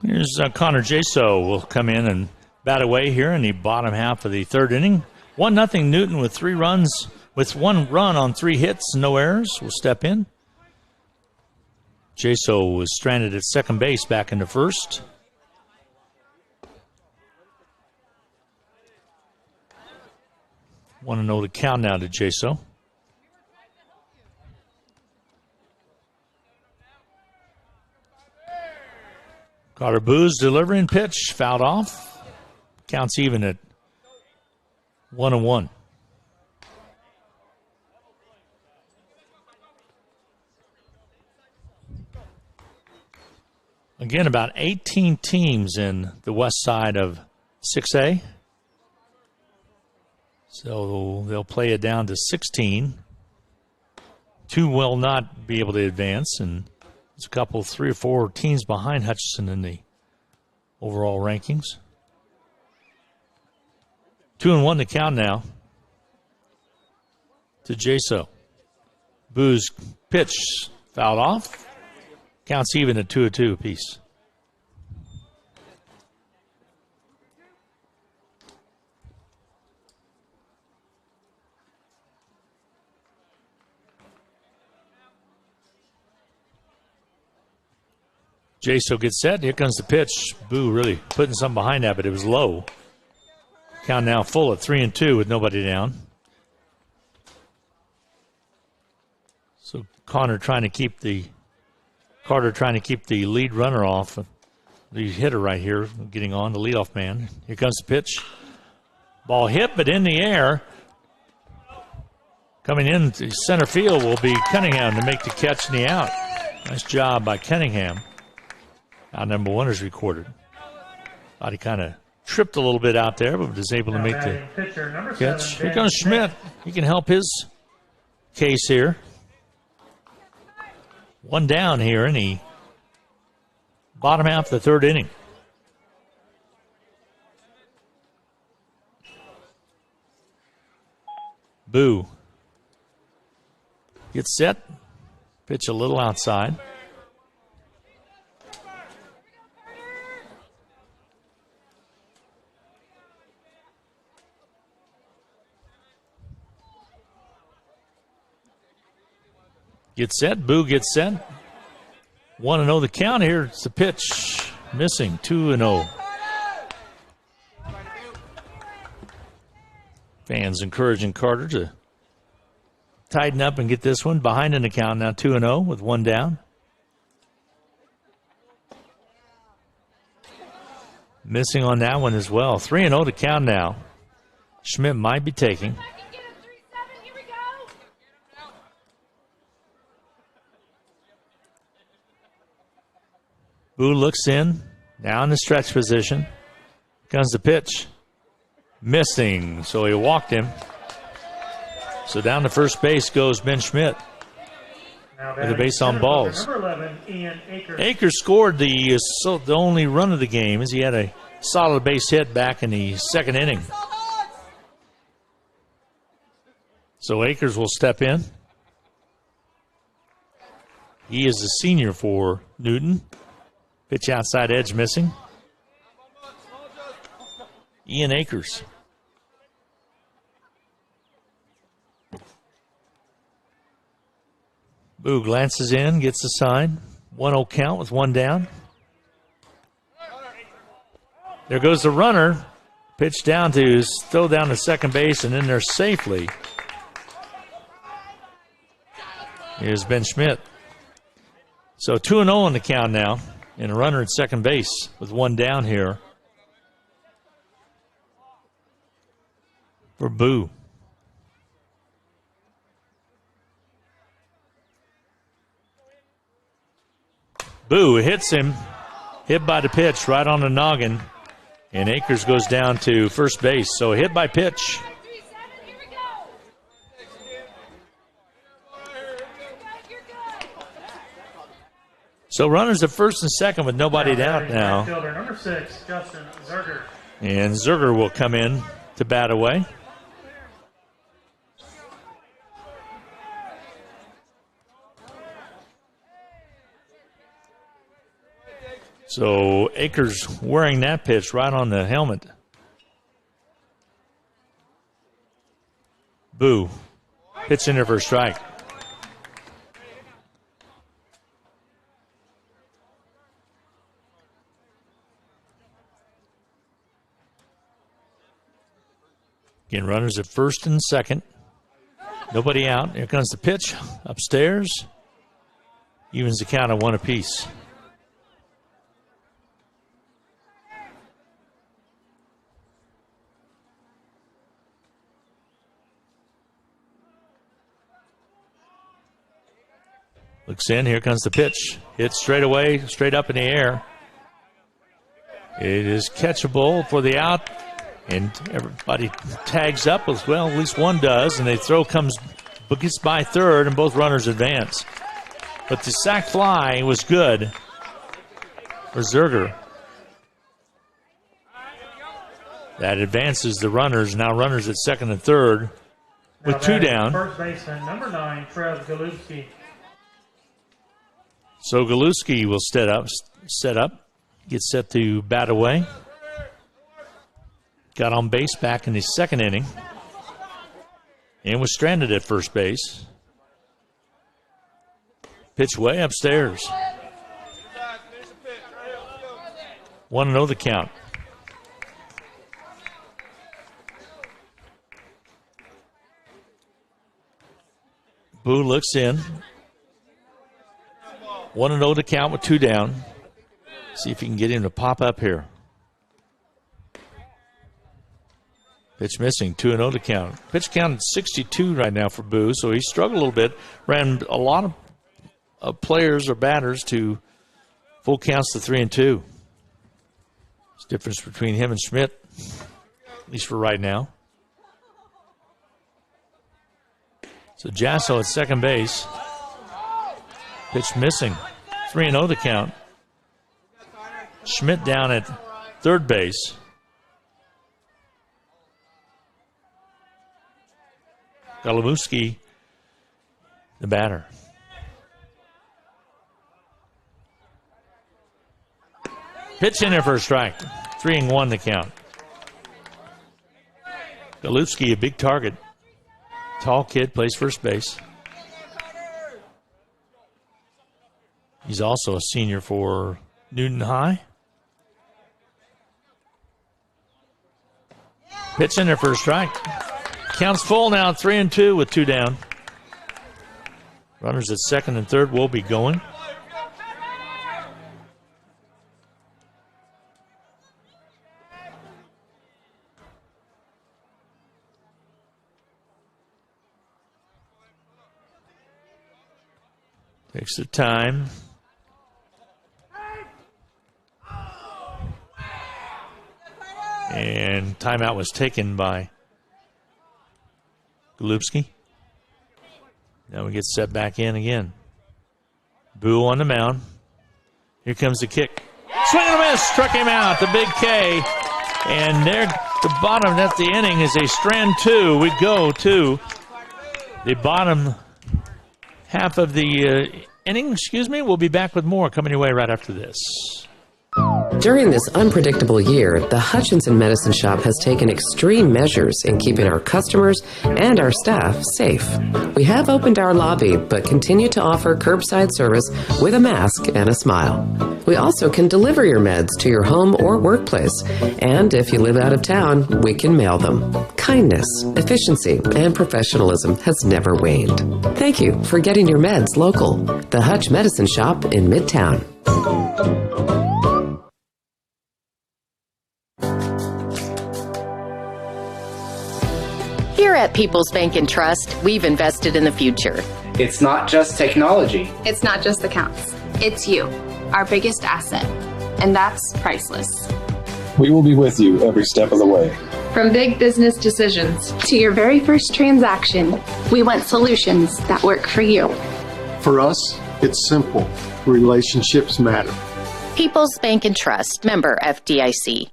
Here's Connor Jaso will come in and bat away here in the bottom half of the third inning. 1-0 Newton with 3 runs, with 1 run on 3 hits, no errors, will step in. Jaso was stranded at second base back in the first. Want to know the count now to Jaso. Carter Booz delivering pitch, fouled off. Counts even at 1-1. Again, about 18 teams in the west side of 6A. So they'll play it down to 16. 2 will not be able to advance, and there's a couple, 3 or 4 teams behind Hutchinson in the overall rankings. 2-1 to count now to Jaso. Booz pitch fouled off. Counts even at 2-2 apiece. Jaso gets set. Here comes the pitch. Boo really putting something behind that, but it was low. Count now full at 3-2 with nobody down. So Carter trying to keep the lead runner off. The hitter right here getting on, the leadoff man. Here comes the pitch. Ball hit, but in the air. Coming in to center field will be Cunningham to make the catch and the out. Nice job by Cunningham. Out number 1 is recorded. Thought he kind of tripped a little bit out there, but was able to make the catch. Here comes Schmidt. He can help his case here. 1 down here in the bottom half of the 3rd inning. Boo. Gets set. Pitch a little outside. Gets set. Boo gets set. 1-0 the count here. It's the pitch. Missing. 2-0. Fans encouraging Carter to tighten up and get this one. Behind in the count now. 2-0 with 1 down. Missing on that one as well. 3-0 to count now. Schmidt might be taking. Boo looks in, now in the stretch position. Comes the pitch. Missing, so he walked him. So down to first base goes Ben Schmidt with a base on balls. Number 11, Ian Akers. Akers scored the only run of the game as he had a solid base hit back in the 2nd inning. So Akers will step in. He is the senior for Newton. Pitch outside edge missing. Ian Akers. Boo glances in, gets the sign. 1-0 count with 1 down. There goes the runner. Pitch down to throw down to second base and in there safely. Here's Ben Schmidt. So 2-0 on the count now. And a runner at second base with 1 down here for Boo. Boo hits him. Hit by the pitch right on the noggin. And Akers goes down to first base. So hit by pitch. So runners at first and second with nobody out now. Number 6, Justin Zerger. And Zerger will come in to bat away. So Akers wearing that pitch right on the helmet. Boo. Pitch in there for a strike. Again, runners at first and second. Nobody out. Here comes the pitch. Upstairs. Evens the count of 1 apiece. Looks in. Here comes the pitch. Hit straight away, straight up in the air. It is catchable for the out. And everybody tags up as well, at least one does, and the throw gets by third, and both runners advance. But the sac fly was good for Zerger. That advances the runners. Now runners at second and third with 2 down. First baseman, number 9, Trev Galuski. So Galuski will set up, get set to bat away. Got on base back in the 2nd inning and was stranded at first base. Pitch way upstairs. 1-0 the count. Boo looks in. 1-0 to count with 2 down. See if he can get him to pop up here. Pitch missing, 2-0 to count. Pitch count at 62 right now for Boo, so he struggled a little bit. Ran a lot of players or batters to Full counts to 3-2. There's a difference between him and Schmidt, at least for right now. So Jasso at second base. Pitch missing. 3-0 the count. Schmidt down at third base. Golubuski, the batter. Pitch in there for a strike. 3-1 the count. Golubuski, a big target. Tall kid, plays first base. He's also a senior for Newton High. Pitch in there for a strike. Counts full now, 3-2 with 2 down. Runners at second and third will be going. Takes the time. And timeout was taken by Golubski. Now we get set back in again. Boo on the mound. Here comes the kick. Swing and a miss. Struck him out. The big K. And there, the bottom of the inning is a strand 2. We go to the bottom half of the inning. We'll be back with more coming your way right after this. During this unpredictable year, the Hutchinson Medicine Shop has taken extreme measures in keeping our customers and our staff safe. We have opened our lobby, but continue to offer curbside service with a mask and a smile. We also can deliver your meds to your home or workplace, and if you live out of town, we can mail them. Kindness, efficiency, and professionalism has never waned. Thank you for getting your meds local. The Hutch Medicine Shop in Midtown. Here at People's Bank and Trust, we've invested in the future. It's not just technology. It's not just accounts. It's you, our biggest asset. And that's priceless. We will be with you every step of the way. From big business decisions to your very first transaction, we want solutions that work for you. For us, it's simple. Relationships matter. People's Bank and Trust, member FDIC.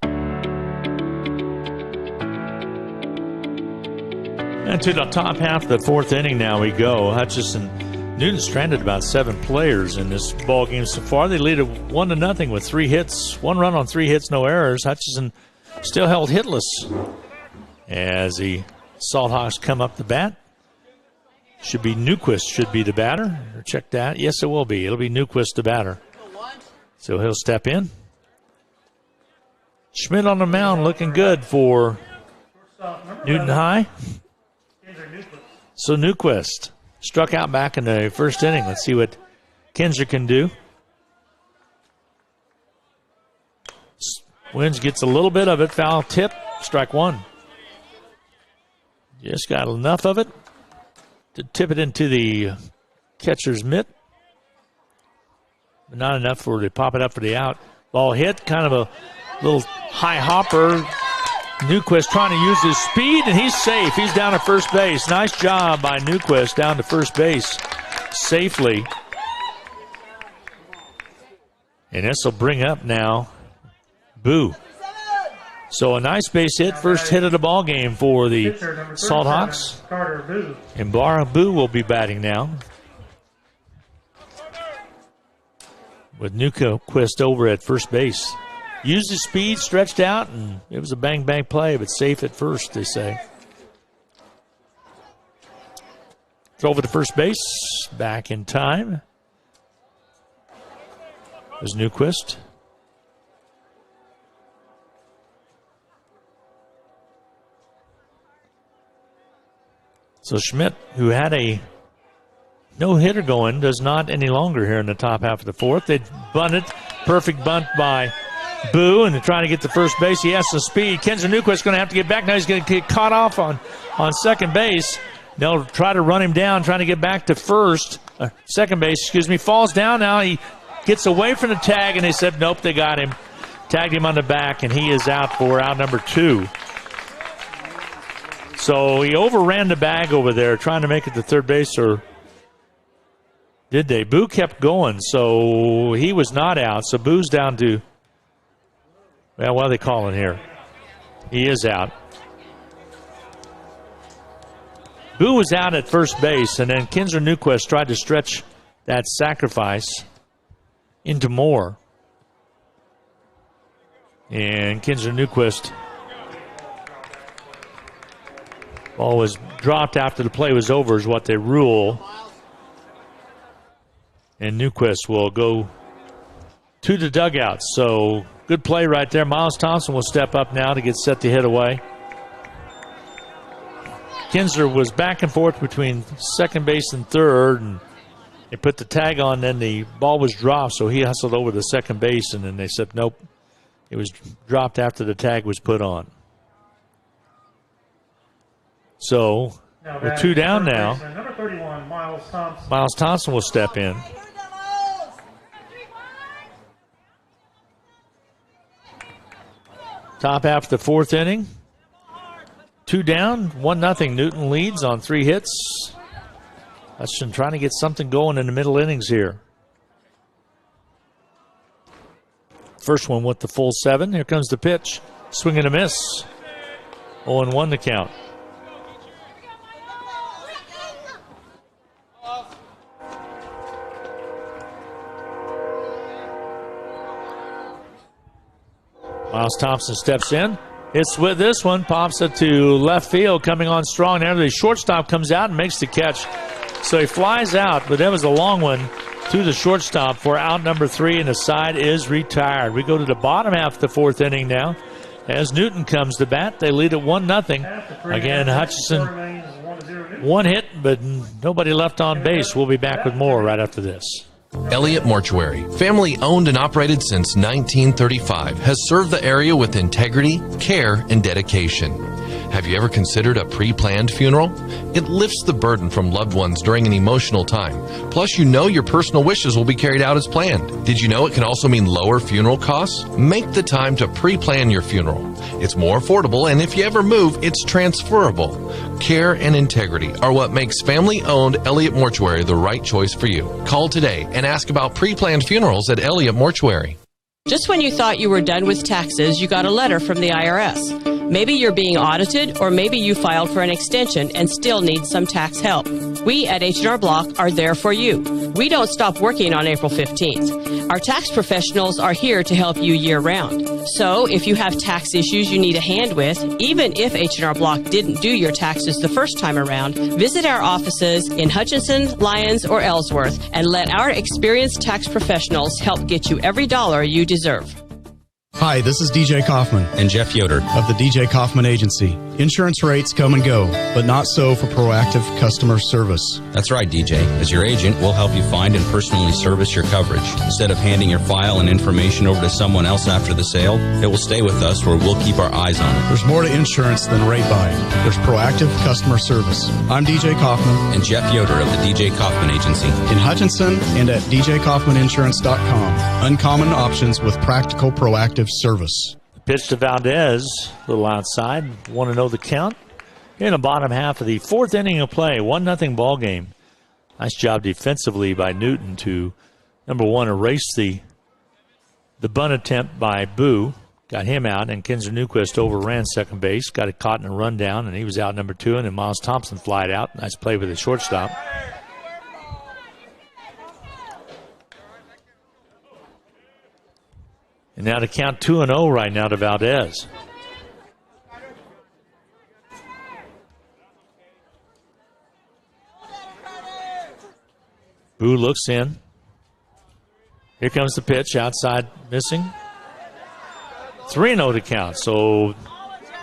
And to the top half of the fourth inning now we go. Hutchinson Newton stranded about 7 players in this ball game so far. They lead it 1-0 with 3 hits. 1 run on 3 hits, no errors. Hutchinson still held hitless as the Salthawks come up the bat. Should be Newquist should be the batter. Check that. Yes, it will be. It'll be Newquist the batter. So he'll step in. Schmidt on the mound looking good for Newton High. So Newquist struck out back in the first inning. Let's see what Kinzer can do. Wins gets a little bit of it. Foul tip. Strike 1. Just got enough of it to tip it into the catcher's mitt. But not enough for to pop it up for the out. Ball hit. Kind of a little high hopper. Newquist trying to use his speed, and he's safe. He's down at first base. Nice job by Newquist down to first base safely. And this will bring up now Boo. So a nice base hit, first hit of the ball game for the Salthawks. And Boo will be batting now. With Newquist over at first base. Used his speed, stretched out, and it was a bang-bang play, but safe at first, they say. Throw over to first base, back in time. There's Newquist. So Schmidt, who had a no-hitter going, does not any longer here in the top half of the fourth. They bunted, perfect bunt by Boo, and they're trying to get to first base. He has some speed. Kinzer Newquist going to have to get back. Now he's going to get caught off on second base. They'll try to run him down, trying to get back to second base, Falls down now. He gets away from the tag, and they said, nope, they got him. Tagged him on the back, and he is out for out number 2. So he overran the bag over there, trying to make it to third base, or did they? Boo kept going, so he was not out. So Boo's down to, well, what are they calling here? He is out. Boo was out at first base, and then Kinzer Newquist tried to stretch that sacrifice into more. And Kinzer Newquist, ball was dropped after the play was over is what they rule. And Newquist will go to the dugout. So good play right there. Miles Thompson will step up now to get set to hit away. Kinzer was back and forth between second base and third, and they put the tag on, then the ball was dropped, so he hustled over to second base, and then they said, nope, it was dropped after the tag was put on. So, with 2 down now, number 31, Miles Thompson. Miles Thompson will step in. Top half of the 4th inning. 2 down, 1-0. Newton leads on 3 hits. Hutchinson trying to get something going in the middle innings here. First one with the full 7. Here comes the pitch. Swing and a miss. 0-1 the count. Miles Thompson steps in. Hits with this one, pops it to left field, coming on strong there. The shortstop comes out and makes the catch. So he flies out, but that was a long one to the shortstop for out number 3, and the side is retired. We go to the bottom half of the 4th inning now. As Newton comes to bat, they lead at 1-0. Again, Hutchinson, 1 hit, but nobody left on base. We'll be back with more right after this. Elliott Mortuary, family owned and operated since 1935, has served the area with integrity, care, and dedication. Have you ever considered a pre-planned funeral? It lifts the burden from loved ones during an emotional time. Plus, you know your personal wishes will be carried out as planned. Did you know it can also mean lower funeral costs? Make the time to pre-plan your funeral. It's more affordable, and if you ever move, it's transferable. Care and integrity are what makes family-owned Elliott Mortuary the right choice for you. Call today and ask about pre-planned funerals at Elliott Mortuary. Just when you thought you were done with taxes, you got a letter from the IRS. Maybe you're being audited, or maybe you filed for an extension and still need some tax help. We at H&R Block are there for you. We don't stop working on April 15th. Our tax professionals are here to help you year-round. So if you have tax issues you need a hand with, even if H&R Block didn't do your taxes the first time around, visit our offices in Hutchinson, Lyons, or Ellsworth and let our experienced tax professionals help get you every dollar you deserve. Hi, this is DJ Kaufman and Jeff Yoder of the DJ Kaufman Agency. Insurance rates come and go, but not so for proactive customer service. That's right, DJ. As your agent, we'll help you find and personally service your coverage. Instead of handing your file and information over to someone else after the sale, it will stay with us where we'll keep our eyes on it. There's more to insurance than rate buying. There's proactive customer service. I'm DJ Kaufman and Jeff Yoder of the DJ Kaufman Agency in Hutchinson and at djkaufmaninsurance.com. Uncommon options with practical proactive service. Pitch to Valdez, a little outside. Want to know the count? In the bottom half of the 4th inning of play, 1-0 ball game. Nice job defensively by Newton to, number 1, erase the bunt attempt by Boo. Got him out, and Kinzer Newquist overran second base. Got it caught in a rundown, and he was out number 2, and then Miles Thompson flied out. Nice play with the shortstop. And now to count 2-0 right now to Valdez. Boo looks in. Here comes the pitch, outside missing. 3-0 to count. So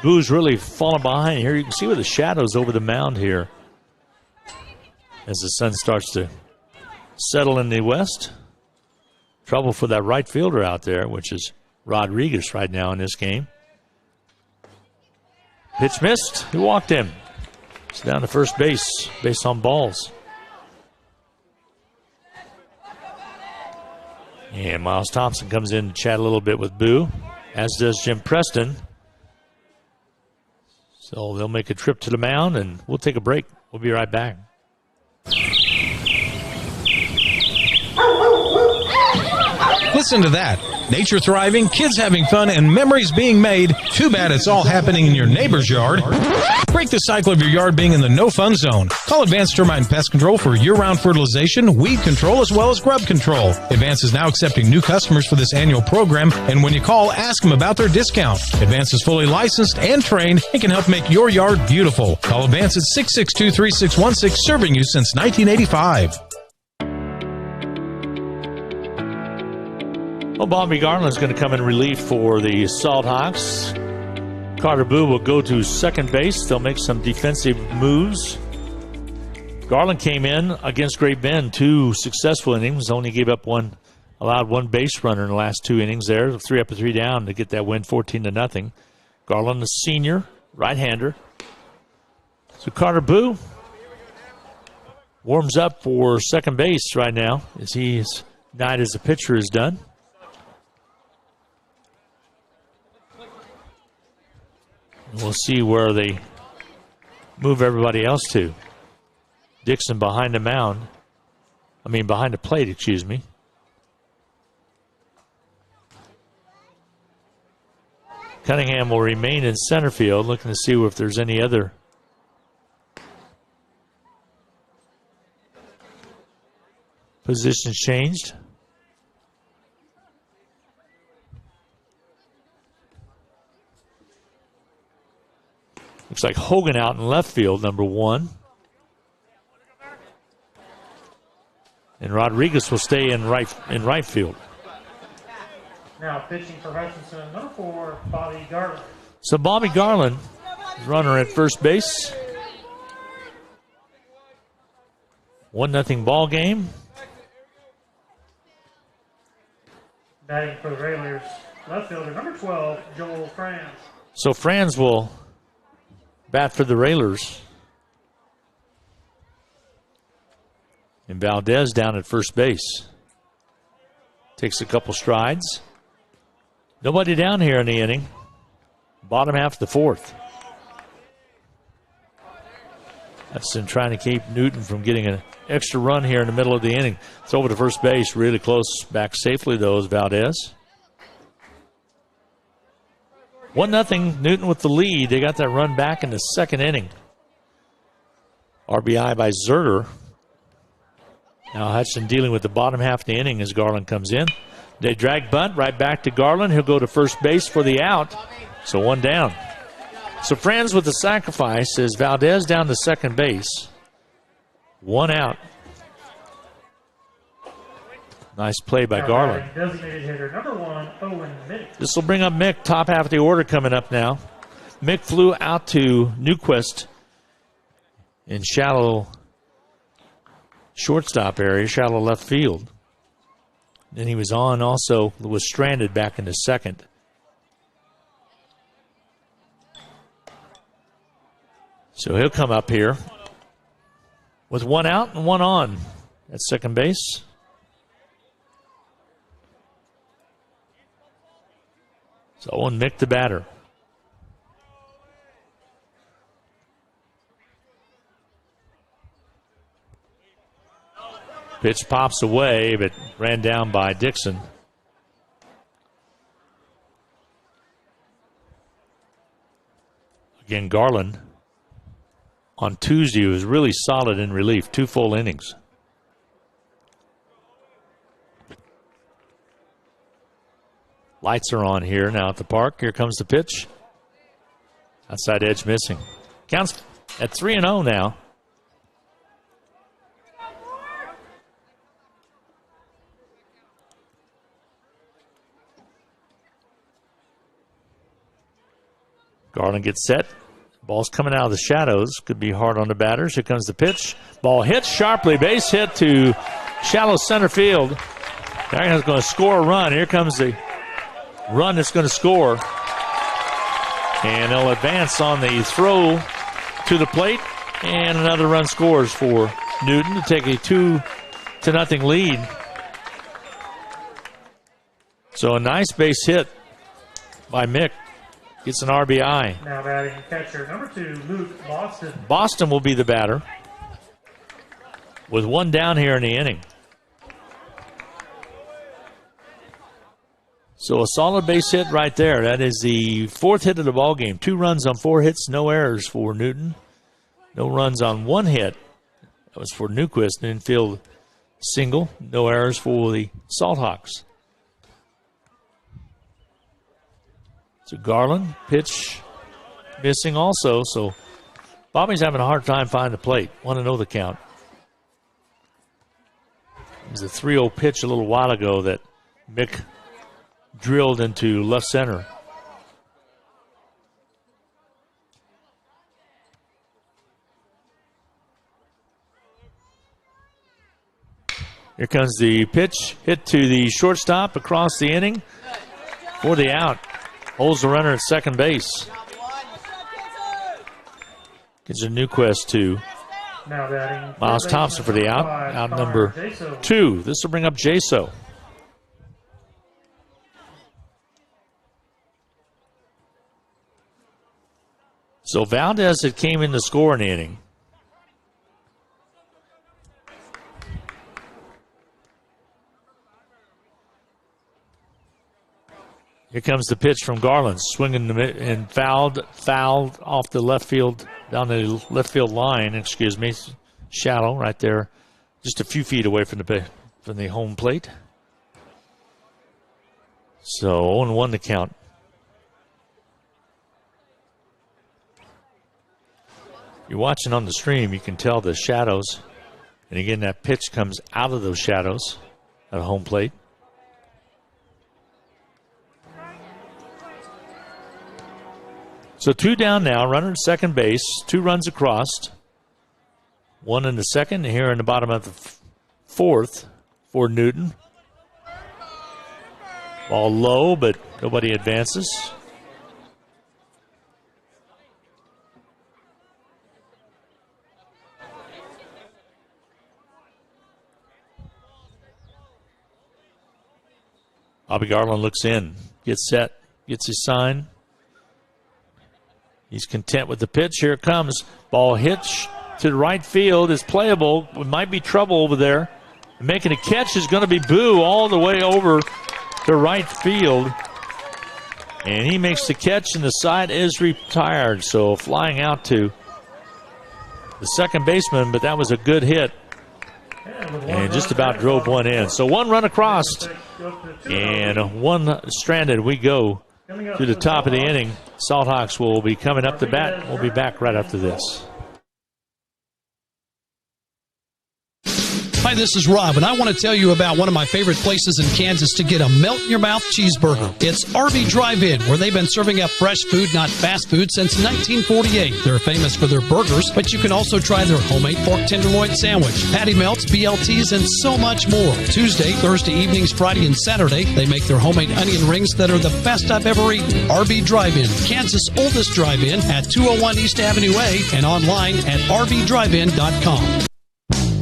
Boo's really falling behind here. You can see where the shadows over the mound here as the sun starts to settle in the west. Trouble for that right fielder out there, which is Rodriguez right now in this game. Pitch missed. He walked him. It's down to first base based on balls. And Miles Thompson comes in to chat a little bit with Boo, as does Jim Preston. So they'll make a trip to the mound, and we'll take a break. We'll be right back. Listen to that. Nature thriving, kids having fun, and memories being made. Too bad it's all happening in your neighbor's yard. Break the cycle of your yard being in the no-fun zone. Call Advanced Termite and Pest Control for year-round fertilization, weed control, as well as grub control. Advance is now accepting new customers for this annual program, and when you call, ask them about their discount. Advance is fully licensed and trained and can help make your yard beautiful. Call Advance at 662-3616, serving you since 1985. Well, Bobby Garland's going to come in relief for the Salt Hawks. Carter Boo will go to second base. They'll make some defensive moves. Garland came in against Great Bend, 2 successful innings, only gave up allowed one base runner in the last 2 innings there, 3 up and 3 down to get that win 14-0. Garland, a senior, right-hander. So Carter Boo warms up for second base right now as his night as a pitcher is done. We'll see where they move everybody else to. Dixon behind the plate, excuse me. Cunningham will remain in center field, looking to see if there's any other positions changed. Looks like Hogan out in left field, number 1. And Rodriguez will stay in right field. Now pitching for Hutchinson, number 4, Bobby Garland. So Bobby Garland, runner at first base. 1-0 ball game. Batting for the Railers, left fielder, number 12, Joel Franz. So Franz will bat for the Railers. And Valdez down at first base. Takes a couple strides. Nobody down here in the inning. Bottom half of the 4th. That's in trying to keep Newton from getting an extra run here in the middle of the inning. It's over to first base, really close. Back safely, though, is Valdez. 1-0, Newton with the lead. They got that run back in the second inning. RBI by Zerter. Now Hudson dealing with the bottom half of the inning as Garland comes in. They drag bunt right back to Garland. He'll go to first base for the out. So 1 down. So Franz with the sacrifice as Valdez down to second base. 1 out. Nice play by Garland. Designated hitter, number 1, Owen Mick. This will bring up Mick, top half of the order coming up now. Mick flew out to Newquist in shallow shortstop area, shallow left field. Then he was was stranded back into second. So he'll come up here with 1 out and 1 on at second base. So Owen Mick the batter. Pitch pops away, but ran down by Dixon. Again, Garland on Tuesday was really solid in relief, 2 full innings. Lights are on here now at the park. Here comes the pitch. Outside edge missing. Counts at 3-0 now. Garland gets set. Ball's coming out of the shadows. Could be hard on the batters. Here comes the pitch. Ball hits sharply. Base hit to shallow center field. Diagonal's going to score a run. Here comes the run that's going to score. And they'll advance on the throw to the plate. And another run scores for Newton to take a 2-0 lead. So a nice base hit by Mick. Gets an RBI. Now batting catcher number 2, Luke Boston. Boston will be the batter with one down here in the inning. So a solid base hit right there. That is the 4th hit of the ball game. 2 runs on 4 hits, no errors for Newton. No runs on 1 hit. That was for Newquist, an infield single. No errors for the Salthawks. So Garland, pitch missing also. So Bobby's having a hard time finding the plate. Want to know the count. It was a 3-0 pitch a little while ago that Mick drilled into left center. Here comes the pitch, hit to the shortstop across the inning for the out. Holds the runner at second base. Gives a Newquist to Miles Thompson for the out. Out number 2. This will bring up Jaso. So Valdez had came in to score in the inning. Here comes the pitch from Garland, swinging and fouled off the left field, down the left field line, shallow right there, just a few feet away from the home plate. So 0-1 to count. You're watching on the stream, you can tell the shadows, and again that pitch comes out of those shadows at home plate. So 2 down now, runner at second base, 2 runs across. 1 in the second, here in the bottom of the 4th for Newton. Ball low, but nobody advances. Bobby Garland looks in, gets set, gets his sign. He's content with the pitch. Here it comes. Ball hits to the right field. Is playable. It might be trouble over there. Making a catch is going to be Boo all the way over to right field. And he makes the catch, and the side is retired. So flying out to the second baseman, but that was a good hit. And just about drove one in. So 1 run across and 1 stranded. We go to the top of the inning. Salthawks will be coming up to bat. We'll be back right after this. Hi, this is Rob, and I want to tell you about one of my favorite places in Kansas to get a melt-in-your-mouth cheeseburger. It's RV Drive-In, where they've been serving up fresh food, not fast food, since 1948. They're famous for their burgers, but you can also try their homemade pork tenderloin sandwich, patty melts, BLTs, and so much more. Tuesday, Thursday evenings, Friday, and Saturday, they make their homemade onion rings that are the best I've ever eaten. RV Drive-In, Kansas' oldest drive-in at 201 East Avenue A and online at rvdrivein.com.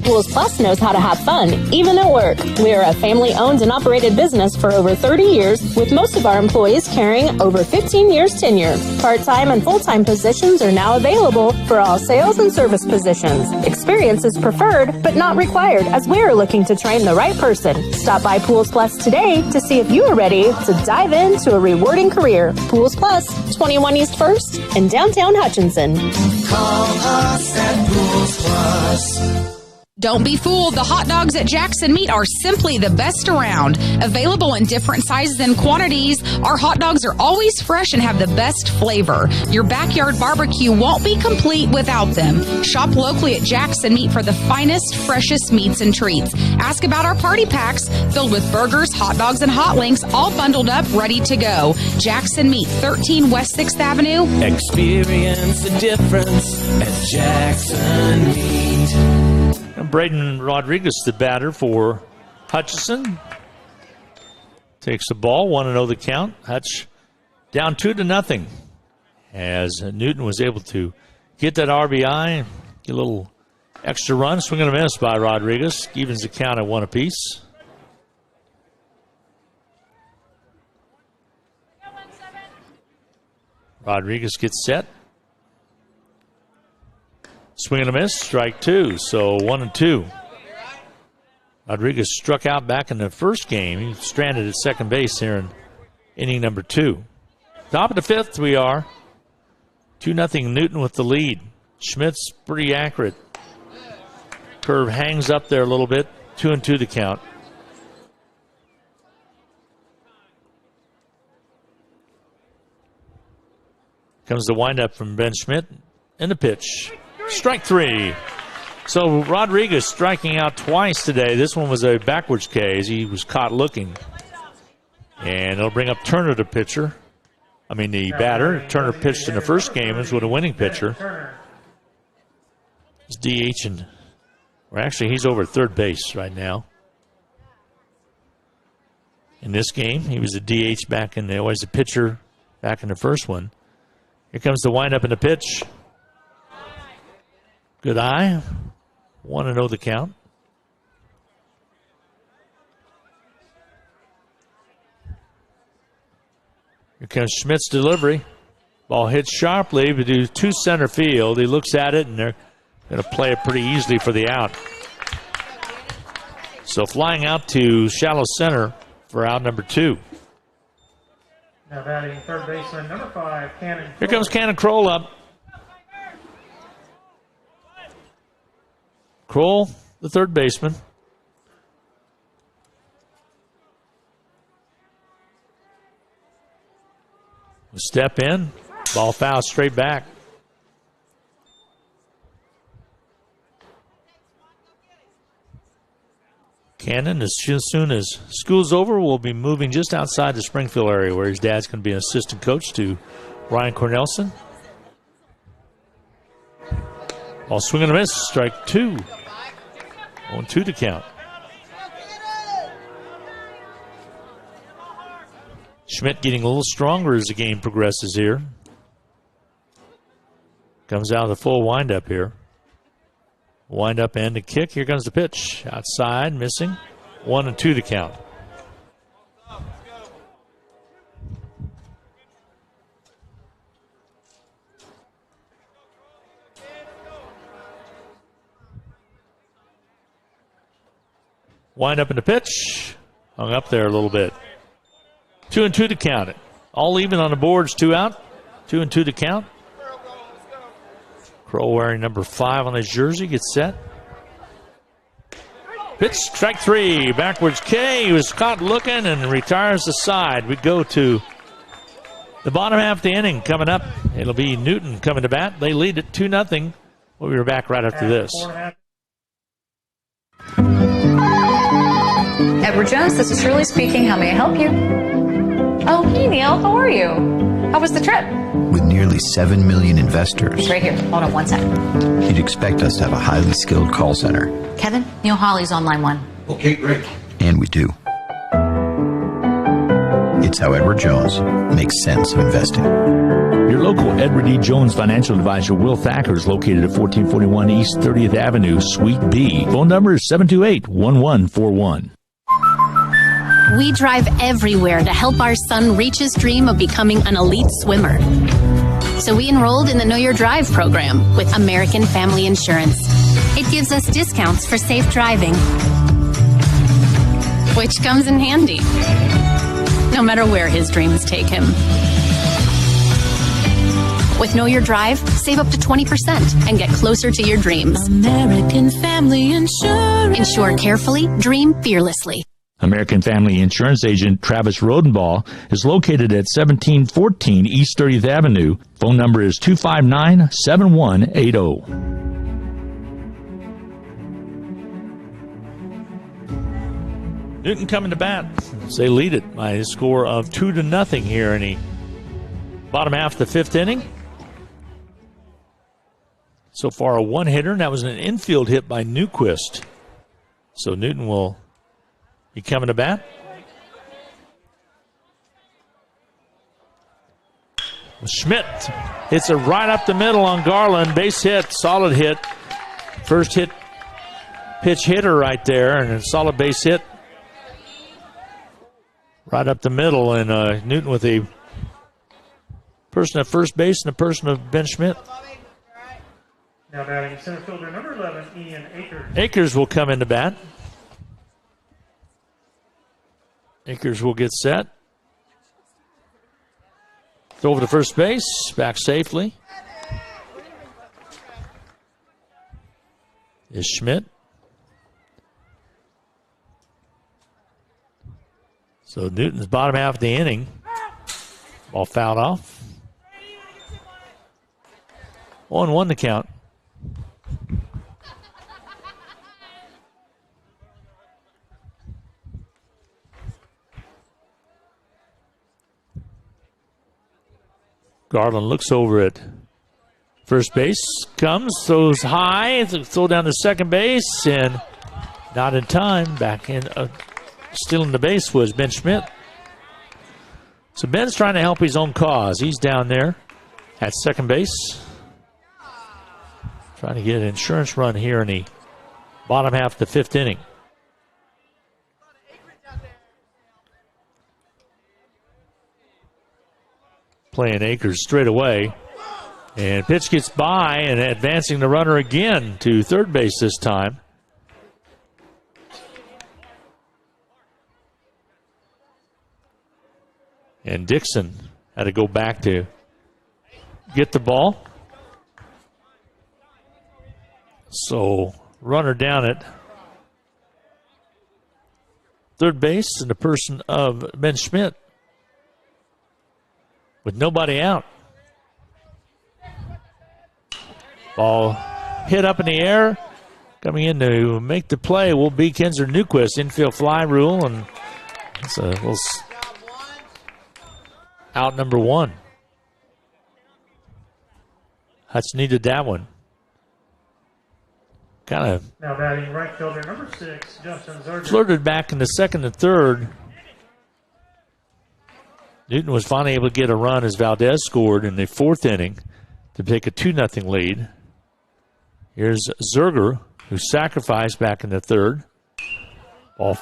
Pools Plus knows how to have fun, even at work. We are a family-owned and operated business for over 30 years, with most of our employees carrying over 15 years tenure. Part-time and full-time positions are now available for all sales and service positions. Experience is preferred, but not required, as we are looking to train the right person. Stop by Pools Plus today to see if you are ready to dive into a rewarding career. Pools Plus, 21 East 1st in downtown Hutchinson. Call us at Pools Plus. Don't be fooled. The hot dogs at Jackson Meat are simply the best around. Available in different sizes and quantities, our hot dogs are always fresh and have the best flavor. Your backyard barbecue won't be complete without them. Shop locally at Jackson Meat for the finest, freshest meats and treats. Ask about our party packs filled with burgers, hot dogs, and hot links, all bundled up, ready to go. Jackson Meat, 13 West 6th Avenue. Experience the difference at Jackson Meat. Braden Rodriguez, the batter for Hutchinson. Takes the ball, 1-0 the count. Hutch down 2-0. As Newton was able to get that RBI, get a little extra run, swing and a miss by Rodriguez. Evens the count at 1 apiece. Rodriguez gets set. Swing and a miss, strike two, so 1-2. Rodriguez struck out back in the first game. He stranded at second base here in inning number 2. Top of the 5th we are. 2-0 Newton with the lead. Schmidt's pretty accurate. Curve hangs up there a little bit. 2-2 the count. Comes the windup from Ben Schmidt. And the pitch. Strike 3. So Rodriguez striking out twice today. This one was a backwards K as he was caught looking. And it'll bring up Turner, the pitcher. The batter. Turner pitched in the first game as with a winning pitcher. He's DH, actually he's over at third base right now. In this game, he was a DH back in the, always a pitcher back in the first one. Here comes the windup and the pitch. Good eye. 1-0 the count. Here comes Schmidt's delivery. Ball hits sharply, but to center field. He looks at it, and they're going to play it pretty easily for the out. So flying out to shallow center for out number 2. Now batting third baseman number 5, Cannon. Here comes Cannon Kroll up. Kroll, the third baseman. Step in, ball foul straight back. Cannon, as soon as school's over, will be moving just outside the Springfield area where his dad's going to be an assistant coach to Ryan Cornelson. Ball swing and a miss, strike 2. 1-2 to count. Schmidt getting a little stronger as the game progresses here. Comes out of the full windup here. Windup and a kick. Here comes the pitch. Outside, missing. 1-2 to count. Windup and the pitch. Hung up there a little bit. 2-2 to count it. All even on the boards, 2 out. 2-2 to count. Kroll wearing number 5 on his jersey gets set. Pitch, strike 3. Backwards K. He was caught looking and retires the side. We go to the bottom half of the inning coming up. It'll be Newton coming to bat. They lead it 2-0. We'll be back right after this. Edward Jones, this is Shirley speaking. How may I help you? Oh, hey, Neil. How are you? How was the trip? With nearly 7 million investors, Right here. Hold on one second. you'd expect us to have a highly skilled call center. Kevin, Neil Hawley's on line 1. Okay, great. And we do. It's how Edward Jones makes sense of investing. Your local Edward E. Jones financial advisor, Will Thacker, is located at 1441 East 30th Avenue, Suite B. Phone number is 728-1141. We drive everywhere to help our son reach his dream of becoming an elite swimmer. So we enrolled in the Know Your Drive program with American Family Insurance. It gives us discounts for safe driving, which comes in handy, no matter where his dreams take him. With Know Your Drive, save up to 20% and get closer to your dreams. American Family Insurance. Insure carefully, dream fearlessly. American Family Insurance agent Travis Rodenbaugh is located at 1714 East 30th Avenue. Phone number is 259-7180. Newton coming to bat. They lead it by a score of 2-0 here in the bottom half of the 5th inning. So far a one-hitter, and that was an infield hit by Newquist. So Newton will be coming to bat. Schmidt hits it right up the middle on Garland. Base hit, solid hit. First hit, pitch hitter right there, and a solid base hit right up the middle. And Newton with a person at first base and the person of Ben Schmidt. Now batting center fielder number 11, Ian Akers. Akers will come into bat. Akers will get set. Throw over to first base, back safely. Is Schmidt. So Newton's bottom half of the inning. Ball fouled off. 1-1 the count. Garland looks over at first base, comes, throws high, throw down to second base, and not in time. Back in, stealing the base was Ben Schmidt. So Ben's trying to help his own cause. He's down there at second base, trying to get an insurance run here in the bottom half of the fifth inning. Playing Akers straight away. And pitch gets by and advancing the runner again to third base this time. And Dixon had to go back to get the ball. So runner down at third base in the person of Ben Schmidt with nobody out. Ball hit up in the air. Coming in to make the play will be Kinzer Newquist. Infield fly rule, and it's a little out number one. Hutch needed that one. Kind of now batting right fielder number 6, Justin Zerger. Flirted back in the second and third. Newton was finally able to get a run as Valdez scored in the fourth inning to take a 2-0 lead. Here's Zerger, who sacrificed back in the third. Ball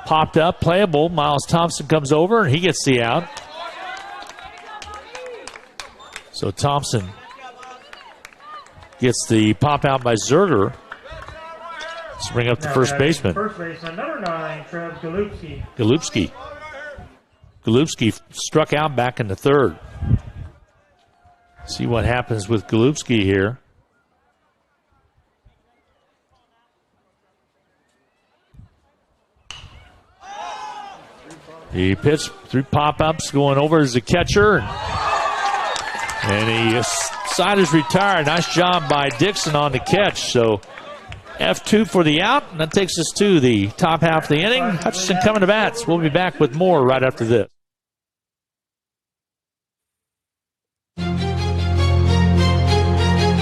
popped up, playable. Miles Thompson comes over, and he gets the out. So Thompson gets the pop out by Zerger. Let's bring up the first baseman. First baseman, number 9, Trev Galupski. Galupski struck out back in the third. See what happens with Galupski here. He pitched 3 pop-ups going over as a catcher. And he side is retired. Nice job by Dixon on the catch. So F2 for the out. And that takes us to the top half of the inning. Hutchinson coming to bats. We'll be back with more right after this.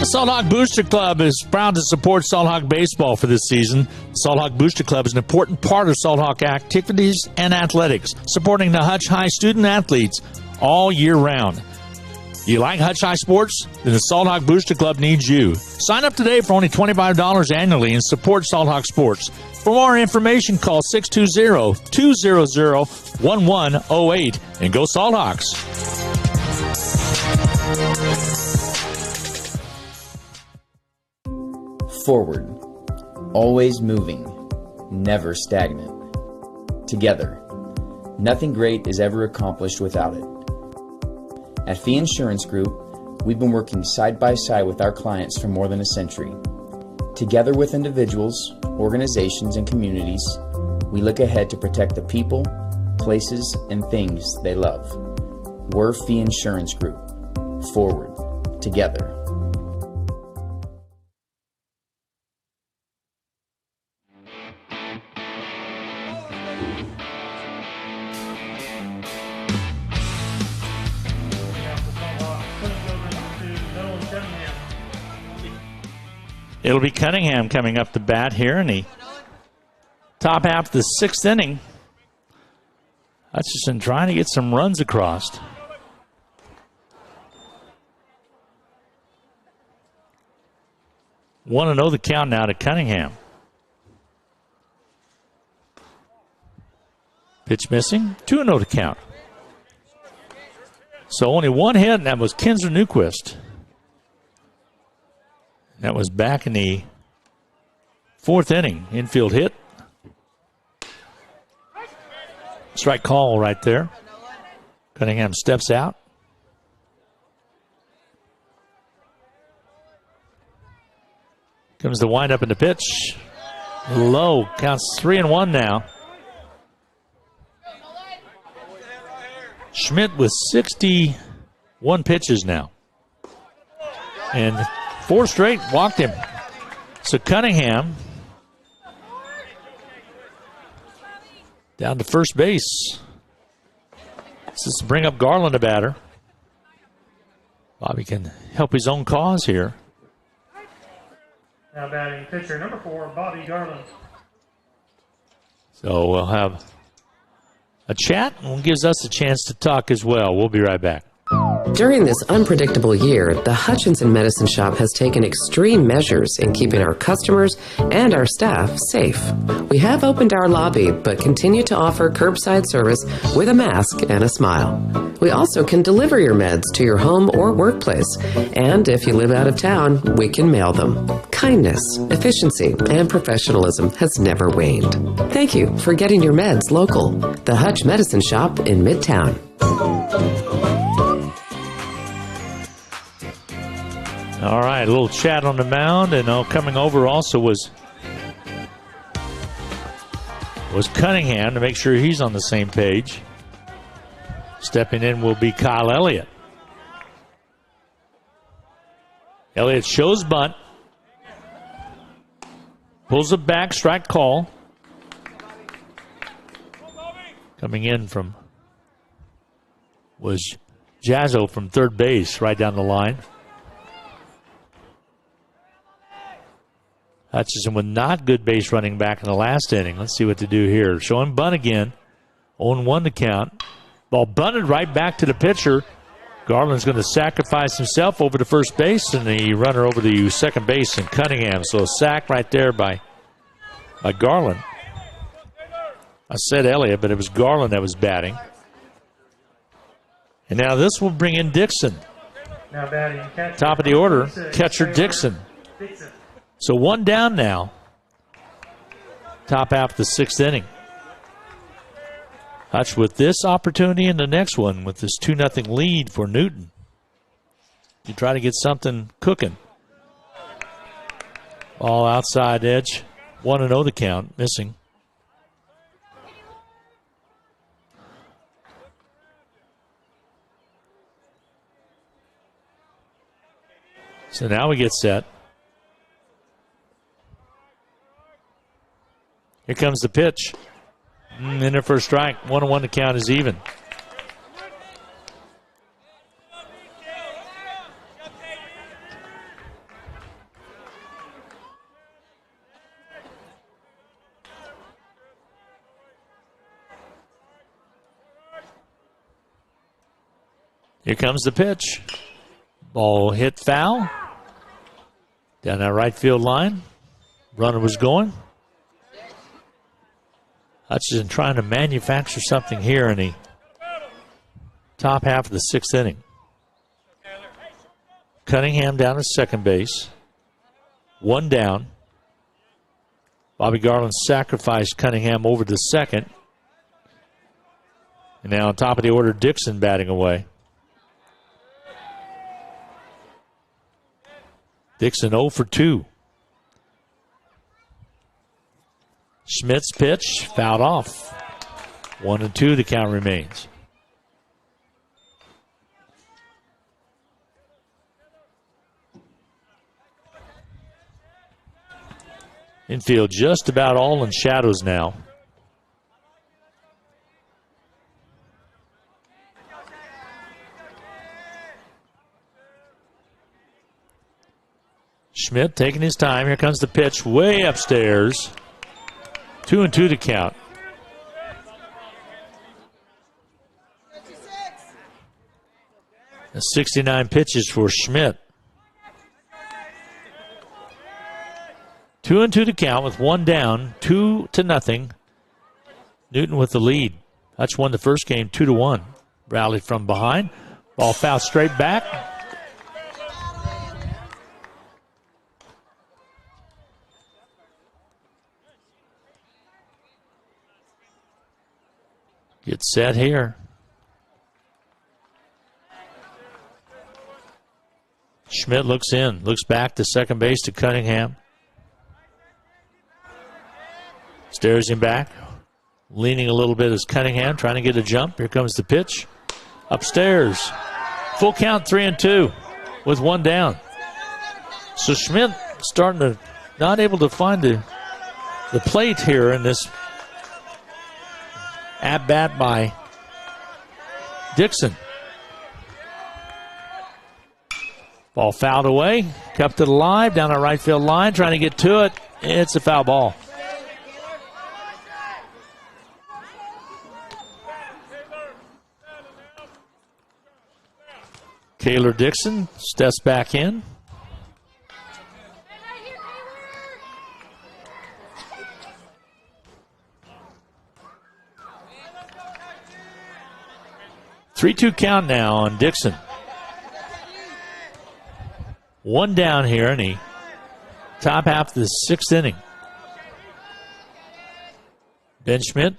The Salt Hawk Booster Club is proud to support Salt Hawk baseball for this season. The Salt Hawk Booster Club is an important part of Salt Hawk activities and athletics, supporting the Hutch High student athletes all year round. You like Hutch High sports? Then the Salt Hawk Booster Club needs you. Sign up today for only $25 annually and support Salt Hawk sports. For more information, call 620-200-1108 and go Salt Hawks. Forward, always moving, never stagnant. Together, nothing great is ever accomplished without it. At Fee Insurance Group, we've been working side by side with our clients for more than a century. Together with individuals, organizations, and communities, we look ahead to protect the people, places, and things they love. We're Fee Insurance Group. Forward, together. It'll be Cunningham coming up to bat here in the top half of the sixth inning. Hutchinson trying to get some runs across. Want to know the count now to Cunningham. Pitch missing. 2-0 to count. So only one hit, and that was Kinzer Newquist. That was back in the fourth inning. Infield hit. Strike call right there. Cunningham steps out. Comes the windup in the pitch. Low. Counts 3-1 now. Schmidt with 61 pitches now. And 4 straight walked him. So Cunningham down to first base. This is to bring up Garland, a batter. Bobby can help his own cause here. Now batting pitcher number 4, Bobby Garland. So we'll have a chat and gives us a chance to talk as well. We'll be right back. During this unpredictable year, the Hutchinson Medicine Shop has taken extreme measures in keeping our customers and our staff safe. We have opened our lobby, but continue to offer curbside service with a mask and a smile. We also can deliver your meds to your home or workplace, and if you live out of town, we can mail them. Kindness, efficiency, and professionalism has never waned. Thank you for getting your meds local. The Hutch Medicine Shop in Midtown. All right, a little chat on the mound, and coming over also was Cunningham to make sure he's on the same page. Stepping in will be Kyle Elliott. Elliott shows bunt. Pulls it back, strike call. Coming in from was Jazzo from third base, right down the line. Hutchinson with not good base running back in the last inning. Let's see what to do here. Showing bunt again. 0-1 to count. Ball bunted right back to the pitcher. Garland's going to sacrifice himself over to first base, and the runner over to second base and Cunningham. So a sack right there by Garland. I said Elliott, but it was Garland that was batting. And now this will bring in Dixon. Now batting catcher. Top of the order, catcher Dixon. So one down now. Top half of the sixth inning. Hutch with this opportunity and the next one with this 2-0 lead for Newton. You try to get something cooking. All outside edge. 1-0 the count, missing. So now we get set. Here comes the pitch. In there for a strike. 1-1 to count is even. Here comes the pitch. Ball hit foul. Down that right field line. Runner was going. Hutchinson trying to manufacture something here in the top half of the sixth inning. Cunningham down to second base. One down. Bobby Garland sacrificed Cunningham over to second. And now on top of the order, Dixon batting away. Dixon 0 for 2. Schmidt's pitch fouled off. 1-2 the count remains. Infield just about all in shadows now. Schmidt taking his time. Here comes the pitch way upstairs. 2-2 to count. And 69 pitches for Schmidt. 2-2 to count with one down, 2-0. Newton with the lead. Hutch won the first game 2-1. Rallied from behind. Ball fouled straight back. Get set here. Schmidt looks in, looks back to second base to Cunningham. Stares him back. Leaning a little bit is Cunningham, trying to get a jump. Here comes the pitch. Upstairs. Full count, 3-2 with one down. So Schmidt starting to not able to find the plate here in this at-bat by Dixon. Ball fouled away. Kept it alive down the right field line. Trying to get to it. It's a foul ball. Kaylor Dixon steps back in. Three-two count now on Dixon. One down here in the top half of the sixth inning. Ben Schmidt.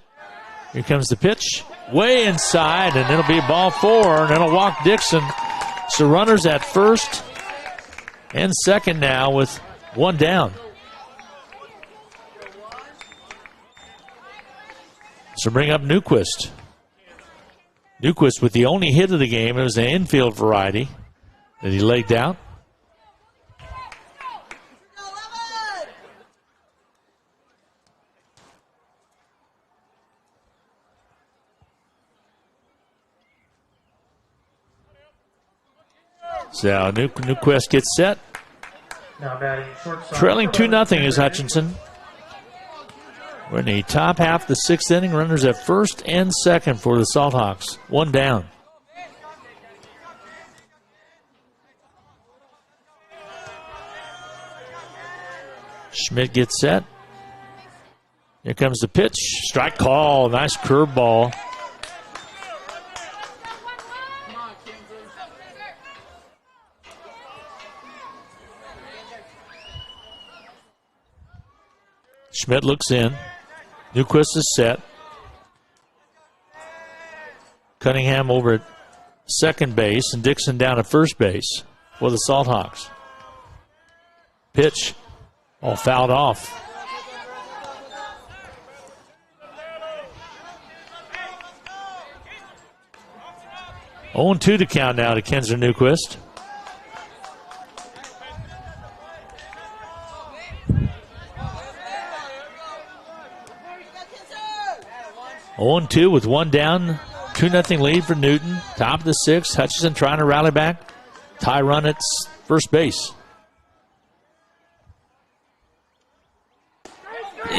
Here comes the pitch. Way inside, and it'll be ball four, and it'll walk Dixon. So runners at first and second now with one down. So bring up Newquist. Newquist with the only hit of the game. It was an infield variety that he laid down. So Newquist gets set. Now batting shortstop. Trailing 2-0 is Hutchinson. We're in the top half of the sixth inning. Runners at first and second for the Salthawks. One down. Schmidt gets set. Here comes the pitch. Strike call. Nice curveball. Schmidt looks in. Newquist is set. Cunningham over at second base and Dixon down at first base for the Salthawks. Pitch. All fouled off. Oh, 2 to count now to Kenzer Newquist. Oh, 2 with one down. 2-0 lead for Newton. Top of the sixth. Hutchinson trying to rally back. Tie run at first base.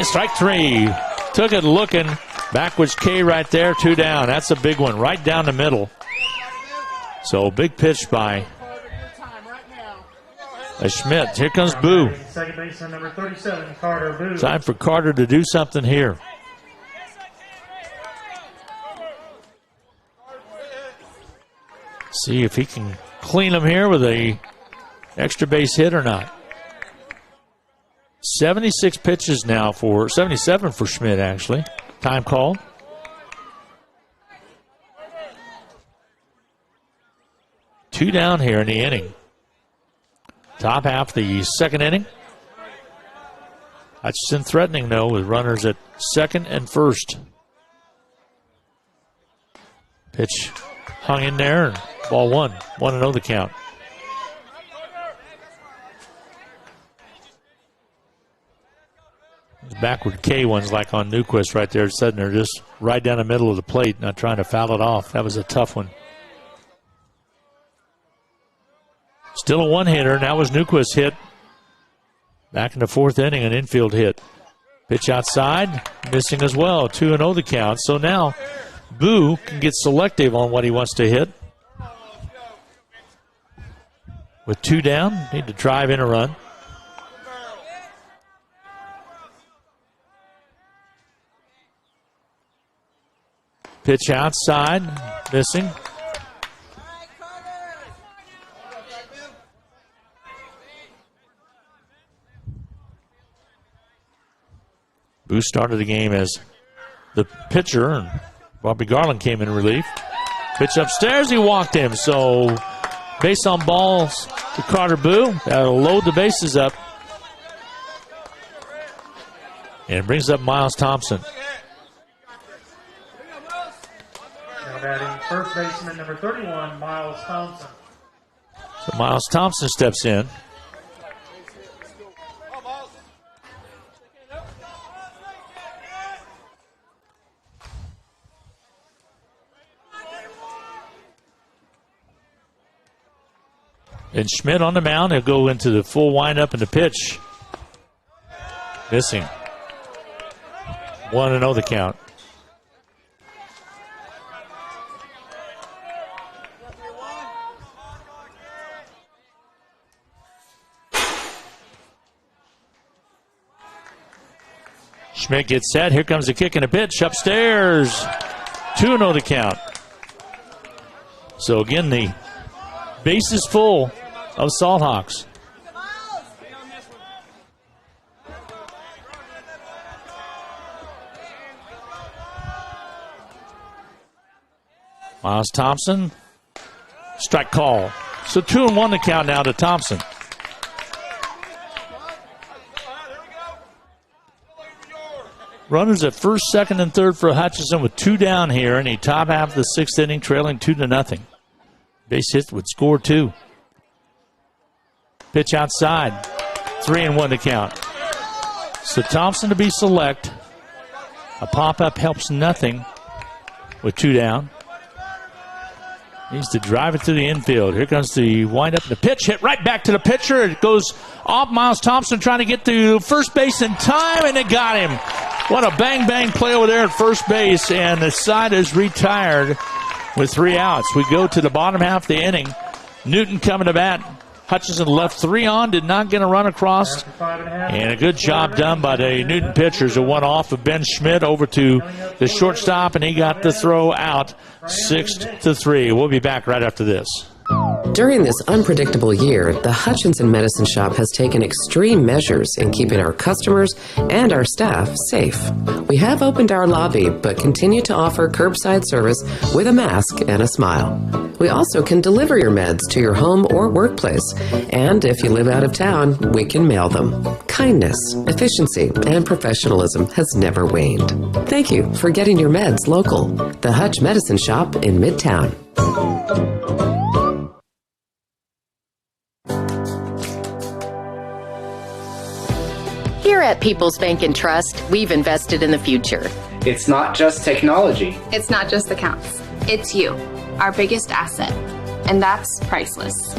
Strike 3. Took it looking. Backwards K right there. 2 down. That's a big one. Right down the middle. So big pitch by Schmidt. Here comes Boo. Second baseman number 37, Carter Boo. Time for Carter to do something here. See if he can clean them here with a extra base hit or not. 76 pitches now 77 for Schmidt, actually. Time call. Two down here in the inning. Top half of the second inning. Hutchinson threatening, though, with runners at second and first. Pitch hung in there, and ball one. 1-0 the count. Backward K ones like on Newquist right there. Sudden they're just right down the middle of the plate, not trying to foul it off. That was a tough one. Still a one-hitter, and that was Newquist's hit. Back in the fourth inning, an infield hit. Pitch outside, missing as well. 2-0 the count. So now Boo can get selective on what he wants to hit. With 2 down, need to drive in a run. Pitch outside, missing. Booth started the game as the pitcher, and Bobby Garland came in relief. Pitch upstairs, he walked him. So base on balls to Carter Boo. That'll load the bases up. And brings up Miles Thompson. Now batting first baseman number 31, Miles Thompson. So Miles Thompson steps in. And Schmidt on the mound. He'll go into the full windup and the pitch. Missing. 1-0 the count. Schmidt gets set. Here comes the kick and a pitch upstairs. 2-0 the count. So again, the base is full of Salthawks. Miles Thompson, strike call. So 2-1 the count now to Thompson. Runners at first, second, and third for Hutchinson with 2 down here in the top half of the 6th inning, trailing 2-0. Base hit would score 2. Pitch outside. 3-1 to count. So Thompson to be select. A pop-up helps nothing with 2 down. Needs to drive it to the infield. Here comes the windup. The pitch hit right back to the pitcher. It goes off Miles Thompson trying to get to first base in time, and it got him. What a bang-bang play over there at first base, and the side is retired with 3 outs. We go to the bottom half of the inning. Newton coming to bat. Hutchinson left 3 on, did not get a run across. And a good job done by the Newton pitchers. It went off of Ben Schmidt over to the shortstop, and he got the throw out 6-3. We'll be back right after this. During this unpredictable year, the Hutchinson Medicine Shop has taken extreme measures in keeping our customers and our staff safe. We have opened our lobby, but continue to offer curbside service with a mask and a smile. We also can deliver your meds to your home or workplace, and if you live out of town, we can mail them. Kindness, efficiency, and professionalism has never waned. Thank you for getting your meds local. The Hutch Medicine Shop in Midtown. Here at People's Bank and Trust, we've invested in the future. It's not just technology. It's not just accounts. It's you, our biggest asset. And that's priceless.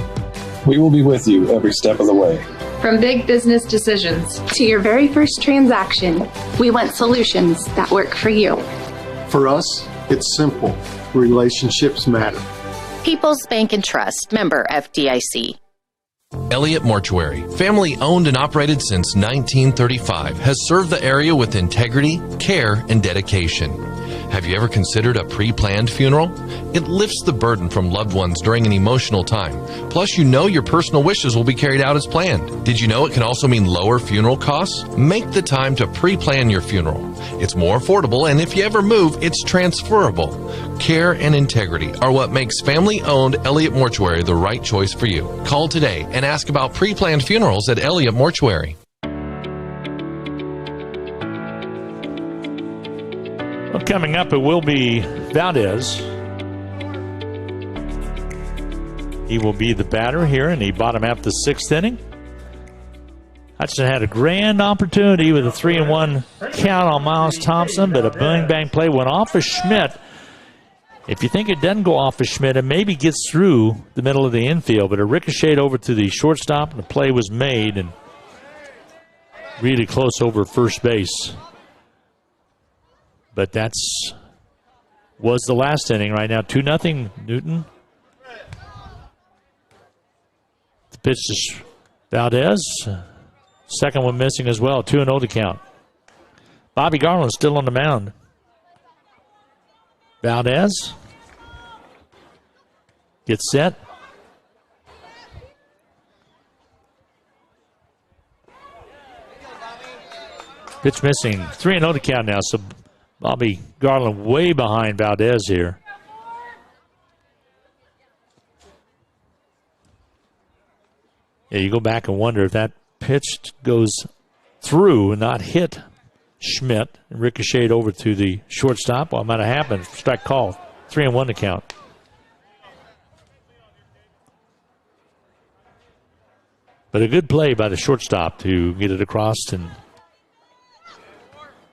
We will be with you every step of the way. From big business decisions to your very first transaction, we want solutions that work for you. For us, it's simple. Relationships matter. People's Bank and Trust, member FDIC. Elliott Mortuary, family owned and operated since 1935, has served the area with integrity, care, and dedication. Have you ever considered a pre-planned funeral? It lifts the burden from loved ones during an emotional time. Plus, you know your personal wishes will be carried out as planned. Did you know it can also mean lower funeral costs? Make the time to pre-plan your funeral. It's more affordable, and if you ever move, it's transferable. Care and integrity are what makes family-owned Elliott Mortuary the right choice for you. Call today and ask about pre-planned funerals at Elliott Mortuary. Well, coming up, it will be Valdez. He will be the batter here in the bottom half of the 6th inning. Hutchinson had a grand opportunity with a 3-1 count on Miles Thompson, but a bang-bang play went off of Schmidt. If you think it doesn't go off of Schmidt, it maybe gets through the middle of the infield, but it ricocheted over to the shortstop, and the play was made, and really close over first base. But was the last inning right now. 2-0 Newton. The pitch to Valdez. Second one missing as well. 2-0 to count. Bobby Garland still on the mound. Valdez gets set. Pitch missing. 3-0 to count now. So Bobby Garland way behind Valdez here. Yeah, you go back and wonder if that pitch goes through and not hit Schmidt and ricocheted over to the shortstop. Well, it might have happened. Strike call. 3-1 to count. But a good play by the shortstop to get it across and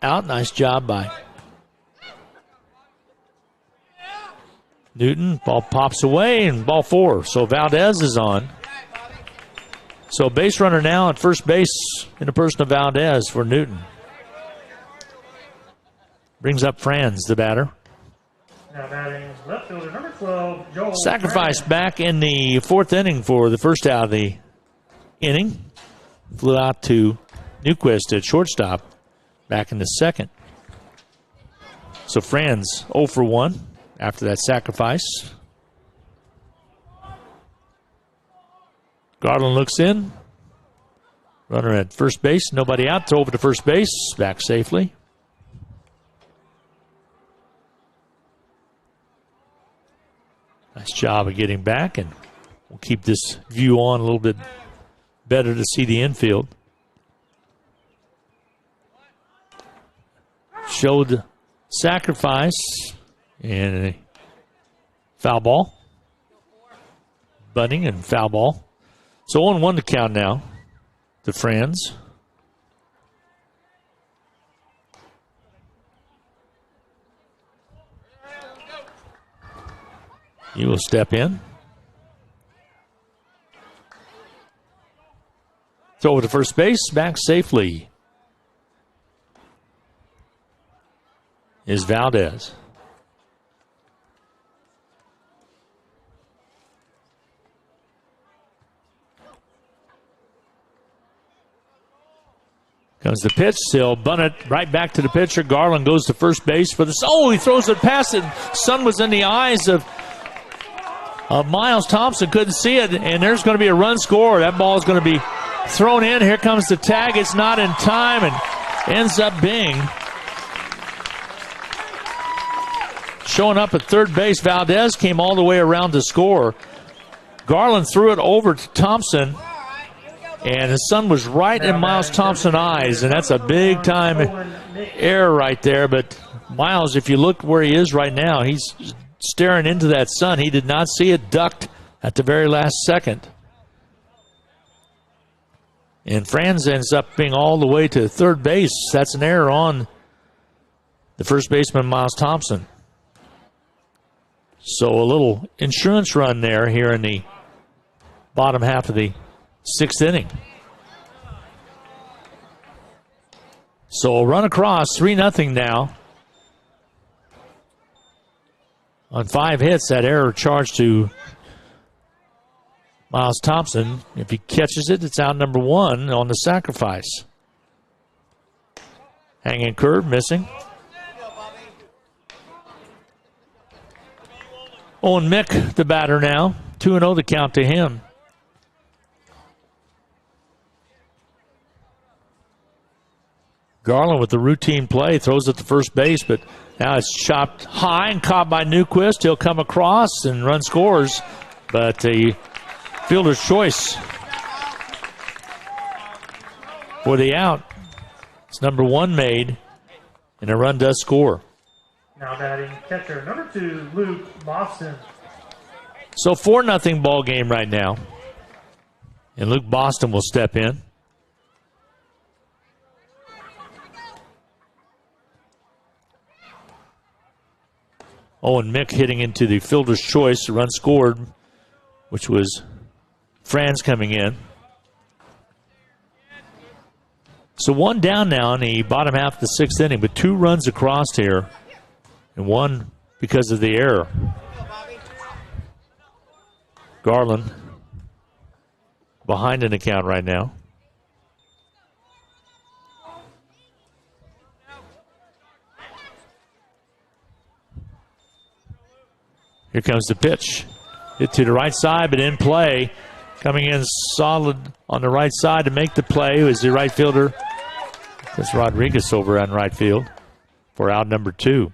out. Nice job by Newton. Ball pops away and ball 4. So Valdez is on. So base runner now at first base in the person of Valdez for Newton. Brings up Franz, the batter. Now batting left fielder number 12, Joel. Sacrifice back in the 4th inning for the first out of the inning. Flew out to Newquist at shortstop back in the 2nd. So Franz 0 for 1 after that sacrifice. Garland looks in. Runner at first base. Nobody out. Throw over to first base. Back safely. Nice job of getting back, and we'll keep this view on a little bit better to see the infield. Showed sacrifice and a foul ball. Bunting and foul ball. So 1-1 to count now to Franz. He will step in. Throw over to first base, back safely is Valdez. Comes the pitch, still bunt it right back to the pitcher. Garland goes to first base for this. Oh, he throws it past it. Sun was in the eyes of Miles Thompson. Couldn't see it, and there's going to be a run score. That ball is going to be thrown in. Here comes the tag. It's not in time and ends up being showing up at third base. Valdez came all the way around to score. Garland threw it over to Thompson. And his son was right in Miles Thompson's eyes, and that's a big-time error right there. But Miles, if you look where he is right now, he's staring into that sun. He did not see it, ducked at the very last second. And Franz ends up being all the way to third base. That's an error on the first baseman, Miles Thompson. So a little insurance run there here in the bottom half of the 6th inning. So a run across, 3-0 now. On 5 hits, that error charged to Miles Thompson. If he catches it, it's out number 1 on the sacrifice. Hanging curve, missing. Owen Mick, the batter now. 2-0 the count to him. Garland with the routine play, throws it to first base, but now it's chopped high and caught by Newquist. He'll come across and run scores, but the fielder's choice for the out. It's number 1 made, and a run does score. Now batting catcher number 2, Luke Boston. So 4-0 ball game right now, and Luke Boston will step in. Owen Mick hitting into the fielder's choice. The run scored, which was Franz coming in. So 1 down now in the bottom half of the 6th inning, but 2 runs across here, and 1 because of the error. Garland behind an account right now. Here comes the pitch. Hit to the right side, but in play. Coming in solid on the right side to make the play is the right fielder, That's Rodriguez over on right field for out number 2.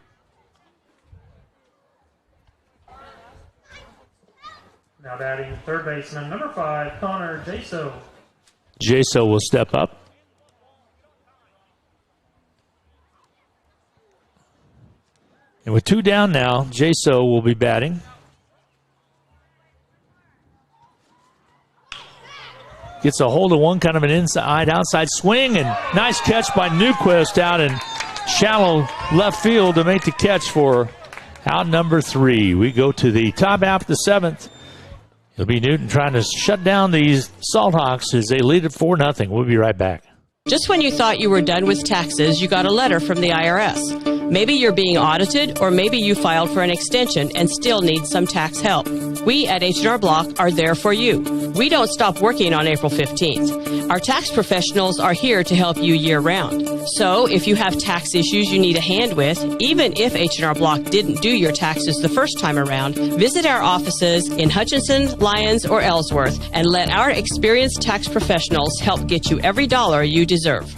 Now batting third baseman number 5, Connor Jaso. Jaso will step up. And with 2 down now, Jaso will be batting. Gets a hold of one, kind of an inside-outside swing, and nice catch by Newquist out in shallow left field to make the catch for out number 3. We go to the top half of the 7th. It'll be Newton trying to shut down these Salthawks as they lead it 4-0. We'll be right back. Just when you thought you were done with taxes, you got a letter from the IRS. Maybe you're being audited, or maybe you filed for an extension and still need some tax help. We at H&R Block are there for you. We don't stop working on April 15th. Our tax professionals are here to help you year-round. So if you have tax issues you need a hand with, even if H&R Block didn't do your taxes the first time around, visit our offices in Hutchinson, Lyons, or Ellsworth and let our experienced tax professionals help get you every dollar you deserve.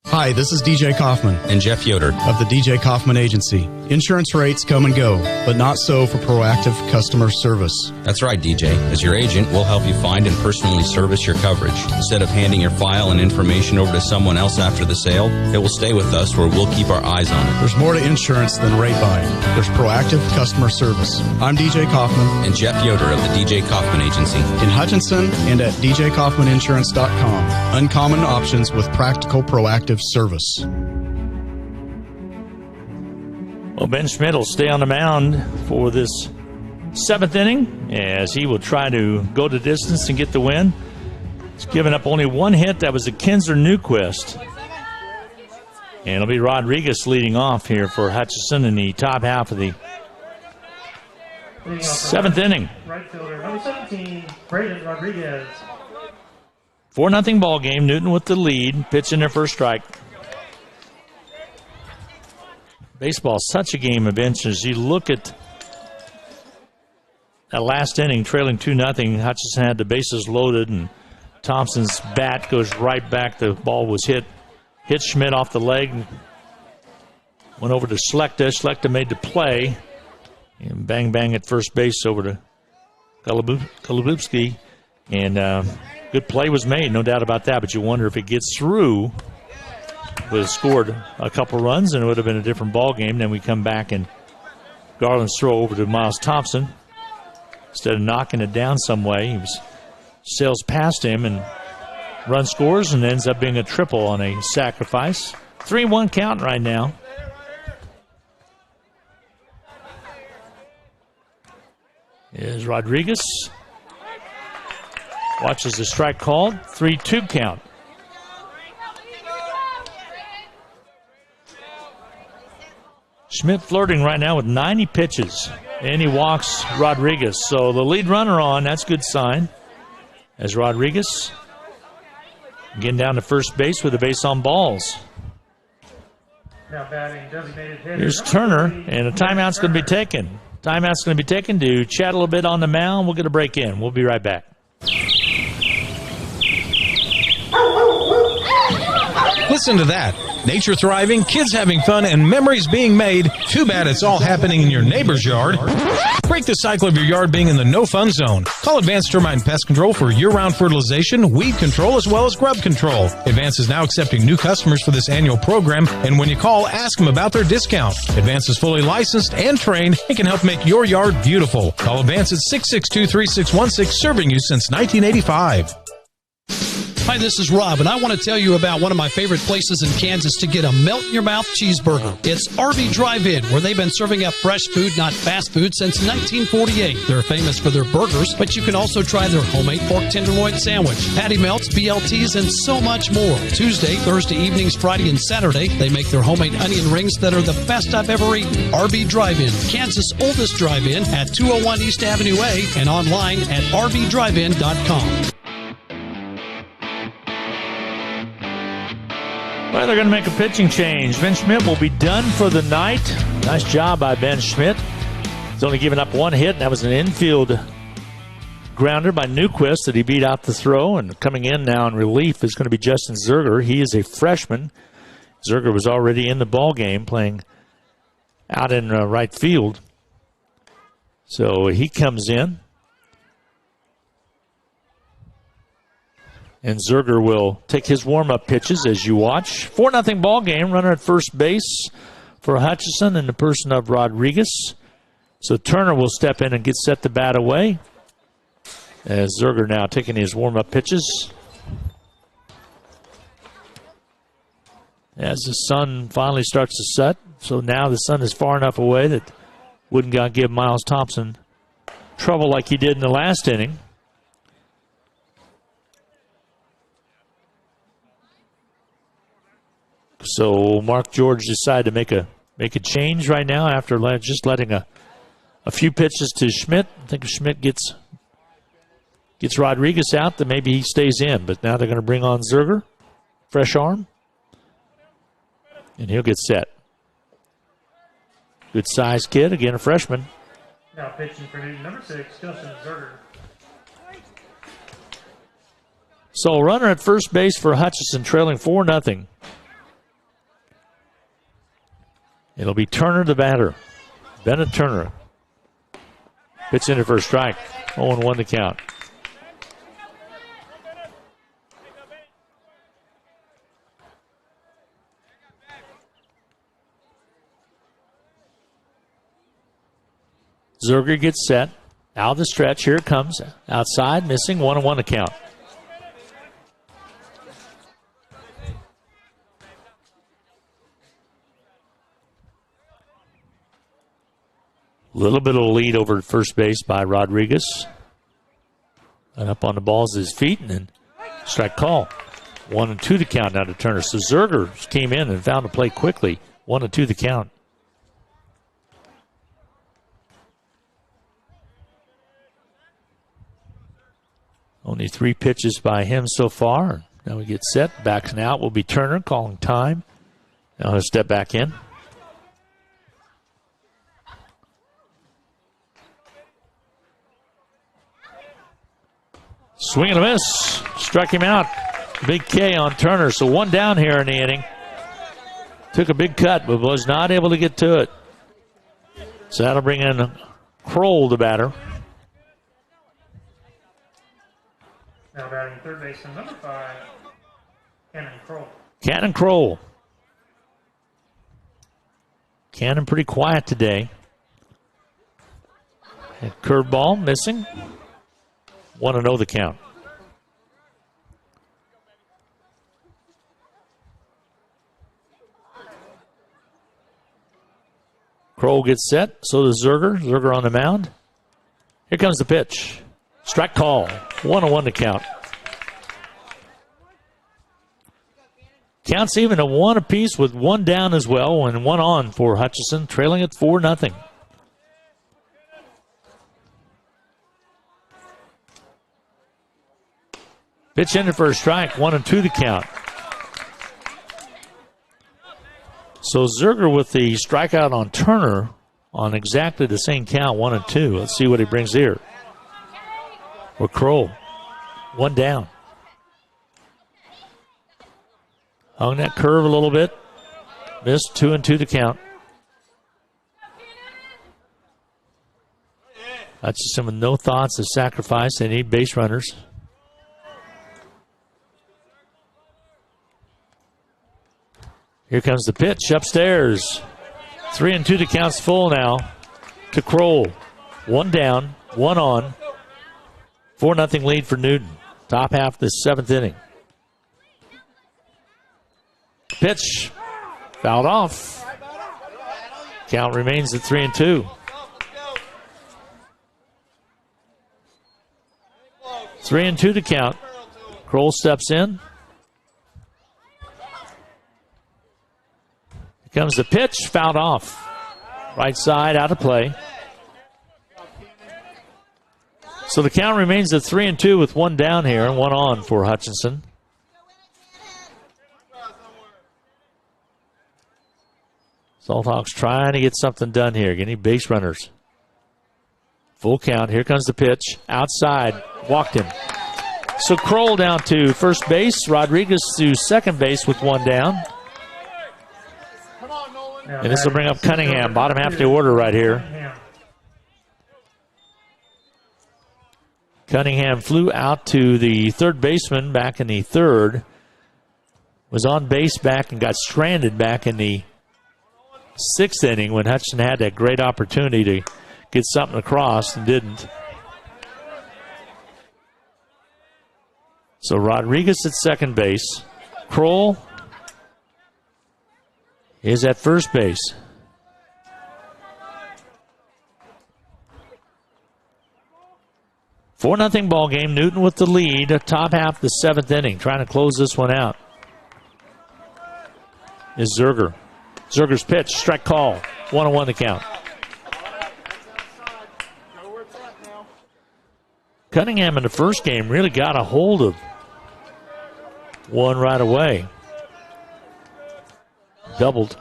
Hi, this is DJ Kaufman and Jeff Yoder of the DJ Kaufman Agency. Insurance rates come and go, but not so for proactive customer service. That's right, DJ. As your agent, we'll help you find and personally service your coverage. Instead of handing your file and information over to someone else after the sale, it will stay with us where we'll keep our eyes on it. There's more to insurance than rate buying. There's proactive customer service. I'm DJ Kaufman and Jeff Yoder of the DJ Kaufman Agency in Hutchinson and at djkaufmaninsurance.com. Uncommon options with practical proactive service. Well, Ben Schmidt will stay on the mound for this 7th inning as he will try to go the distance and get the win. He's given up only 1 hit. That was a Kinsler Newquist. And it'll be Rodriguez leading off here for Hutchinson in the top half of the 7th inning. Right fielder number 17, Braden Rodriguez. 4-0 ball game. Newton with the lead. Pitching their first strike. Baseball is such a game of inches. You look at that last inning, trailing 2-0. Hutchinson had the bases loaded, and Thompson's bat goes right back. The ball was hit Schmidt off the leg. Went over to Slechta. Slechta made the play. And bang at first base over to Golubowski. And good play was made, no doubt about that. But you wonder if it gets through, would have scored a couple runs and it would have been a different ball game. Then we come back and Garland's throw over to Miles Thompson. Instead of knocking it down some way, he sails past him and run scores and ends up being a triple on a sacrifice. 3-1 count right now. Is Rodriguez. Watches the strike called. 3-2 count. Schmidt flirting right now with 90 pitches. And he walks Rodriguez. So the lead runner on, that's a good sign. As Rodriguez getting down to first base with a base on balls. Now batting designated hitter. Here's Turner, and a timeout's going to be taken. Timeout's going to be taken to chat a little bit on the mound. We'll get a break in. We'll be right back. Listen to that. Nature thriving, kids having fun, and memories being made. Too bad it's all happening in your neighbor's yard. Break the cycle of your yard being in the no-fun zone. Call Advanced Termite and Pest Control for year-round fertilization, weed control, as well as grub control. Advance is now accepting new customers for this annual program, and when you call, ask them about their discount. Advance is fully licensed and trained and can help make your yard beautiful. Call Advance at 662-3616, serving you since 1985. Hi, this is Rob, and I want to tell you about one of my favorite places in Kansas to get a melt-in-your-mouth cheeseburger. It's RV Drive-In, where they've been serving up fresh food, not fast food, since 1948. They're famous for their burgers, but you can also try their homemade pork tenderloin sandwich, patty melts, BLTs, and so much more. Tuesday, Thursday evenings, Friday, and Saturday, they make their homemade onion rings that are the best I've ever eaten. RV Drive-In, Kansas' oldest drive-in at 201 East Avenue A and online at rvdrivein.com. Well, they're going to make a pitching change. Ben Schmidt will be done for the night. Nice job by Ben Schmidt. He's only given up 1 hit, and that was an infield grounder by Newquist that he beat out the throw, and coming in now in relief is going to be Justin Zerger. He is a freshman. Zerger was already in the ball game playing out in right field. So he comes in. And Zerger will take his warm-up pitches as you watch. 4-0 ball game. Runner at first base for Hutchison in the person of Rodriguez. So Turner will step in and get set to bat away. As Zerger now taking his warm-up pitches. As the sun finally starts to set. So now the sun is far enough away that wouldn't God give Miles Thompson trouble like he did in the last inning. So Mark George decided to make a change right now after just letting a few pitches to Schmidt. I think if Schmidt gets Rodriguez out, then maybe he stays in. But now they're going to bring on Zerger, fresh arm, and he'll get set. Good sized kid, again a freshman. Now pitching for Newton, number 6, Justin Zerger. So runner at first base for Hutchison, trailing 4-0. It'll be Turner the batter. Bennett Turner. Pitch into for a strike. 0-1 to count. Zerger gets set. Out of the stretch. Here it comes. Outside, missing. 1-1 to count. A little bit of a lead over at first base by Rodriguez. And up on the balls at his feet, and then strike call. 1-2 to count now to Turner. So Zerger came in and found a play quickly. 1-2 to count. Only 3 pitches by him so far. Now we get set. Backs out will be Turner calling time. Now he'll step back in. Swing and a miss. Struck him out. Big K on Turner. So 1 down here in the inning. Took a big cut, but was not able to get to it. So that'll bring in Kroll, the batter. Now batting third baseman, number 5, Cannon Kroll. Cannon Kroll. Cannon pretty quiet today. And curveball missing. 1-0 the count. Kroll gets set. So does Zerger. Zerger on the mound. Here comes the pitch. Strike call. 1-1 to count. Counts even a 1 apiece with 1 down as well, and 1 on for Hutchison, trailing at 4-0. Pitch ended for a strike, 1-2 to count. So Zerger with the strikeout on Turner on exactly the same count, 1-2. Let's see what he brings here. Or Kroll, 1 down. Hung that curve a little bit. Missed, 2-2 to count. Hutchison with no thoughts of sacrifice. They need base runners. Here comes the pitch upstairs. 3-2 to count's full now to Kroll. 1 down, 1 on. 4-0 lead for Newton. Top half of the 7th inning. Pitch. Fouled off. Count remains at 3-2. 3-2 to count. Kroll steps in. Here comes the pitch. Fouled off. Right side out of play. So the count remains at 3-2 with 1 down here and 1 on for Hutchinson. Salthawks trying to get something done here. Getting base runners. Full count. Here comes the pitch. Outside. Walked him. So Kroll down to first base. Rodriguez to second base with one down. And this will bring up Cunningham. Bottom half of the order right here. Cunningham flew out to the third baseman back in the third. Was on base back and got stranded back in the sixth inning when Hutchinson had that great opportunity to get something across and didn't. So Rodriguez at second base. Kroll is at first base. 4-0 ball game. Newton with the lead. Top half of the seventh inning. Trying to close this one out is Zerger. Zerger's pitch. Strike call. 1-1 the count. Cunningham in the first game really got a hold of one right away. Doubled.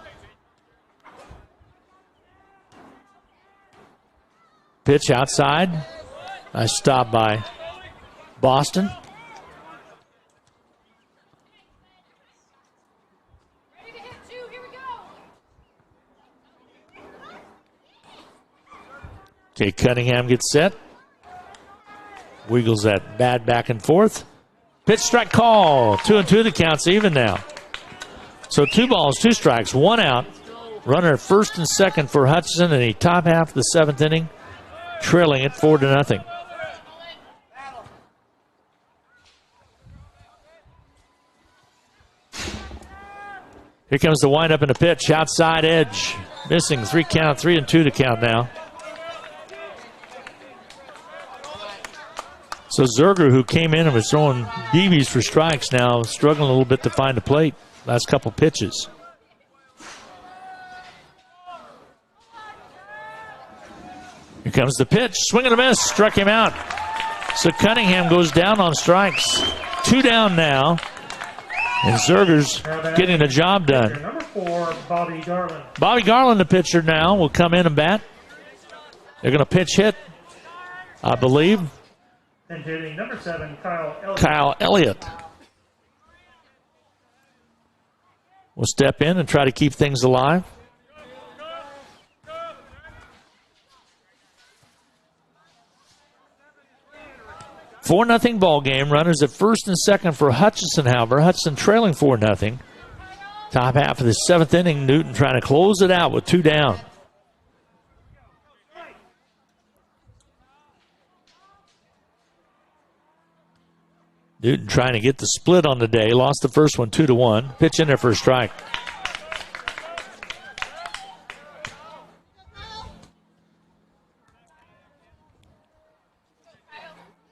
Pitch outside. Nice stop by Boston. Okay, Cunningham gets set. Wiggles that bat back and forth. Pitch strike call. 2-2 the count's even now. So 2 balls, 2 strikes, 1 out. Runner at first and second for Hutchinson in the top half of the seventh inning, trailing it 4-0. Here comes the windup and the pitch. Outside edge. Missing. 3 count. 3-2 to count now. So Zerger, who came in and was throwing BBs for strikes, now struggling a little bit to find the plate. Last couple pitches. Here comes the pitch. Swing and a miss. Struck him out. So Cunningham goes down on strikes. 2 down now. And Zerger's getting the job done. Number 4, Bobby Garland. Bobby Garland, the pitcher now, will come in and bat. They're going to pitch hit, I believe. And hitting number 7, Kyle Elliott. Kyle Elliott will step in and try to keep things alive. $4-0 ball game. Runners at first and second for Hutchinson, however. Hutchinson trailing 4-0. Top half of the seventh inning. Newton trying to close it out with 2 down. Newton trying to get the split on the day. Lost the first one 2-1. Pitch in there for a strike.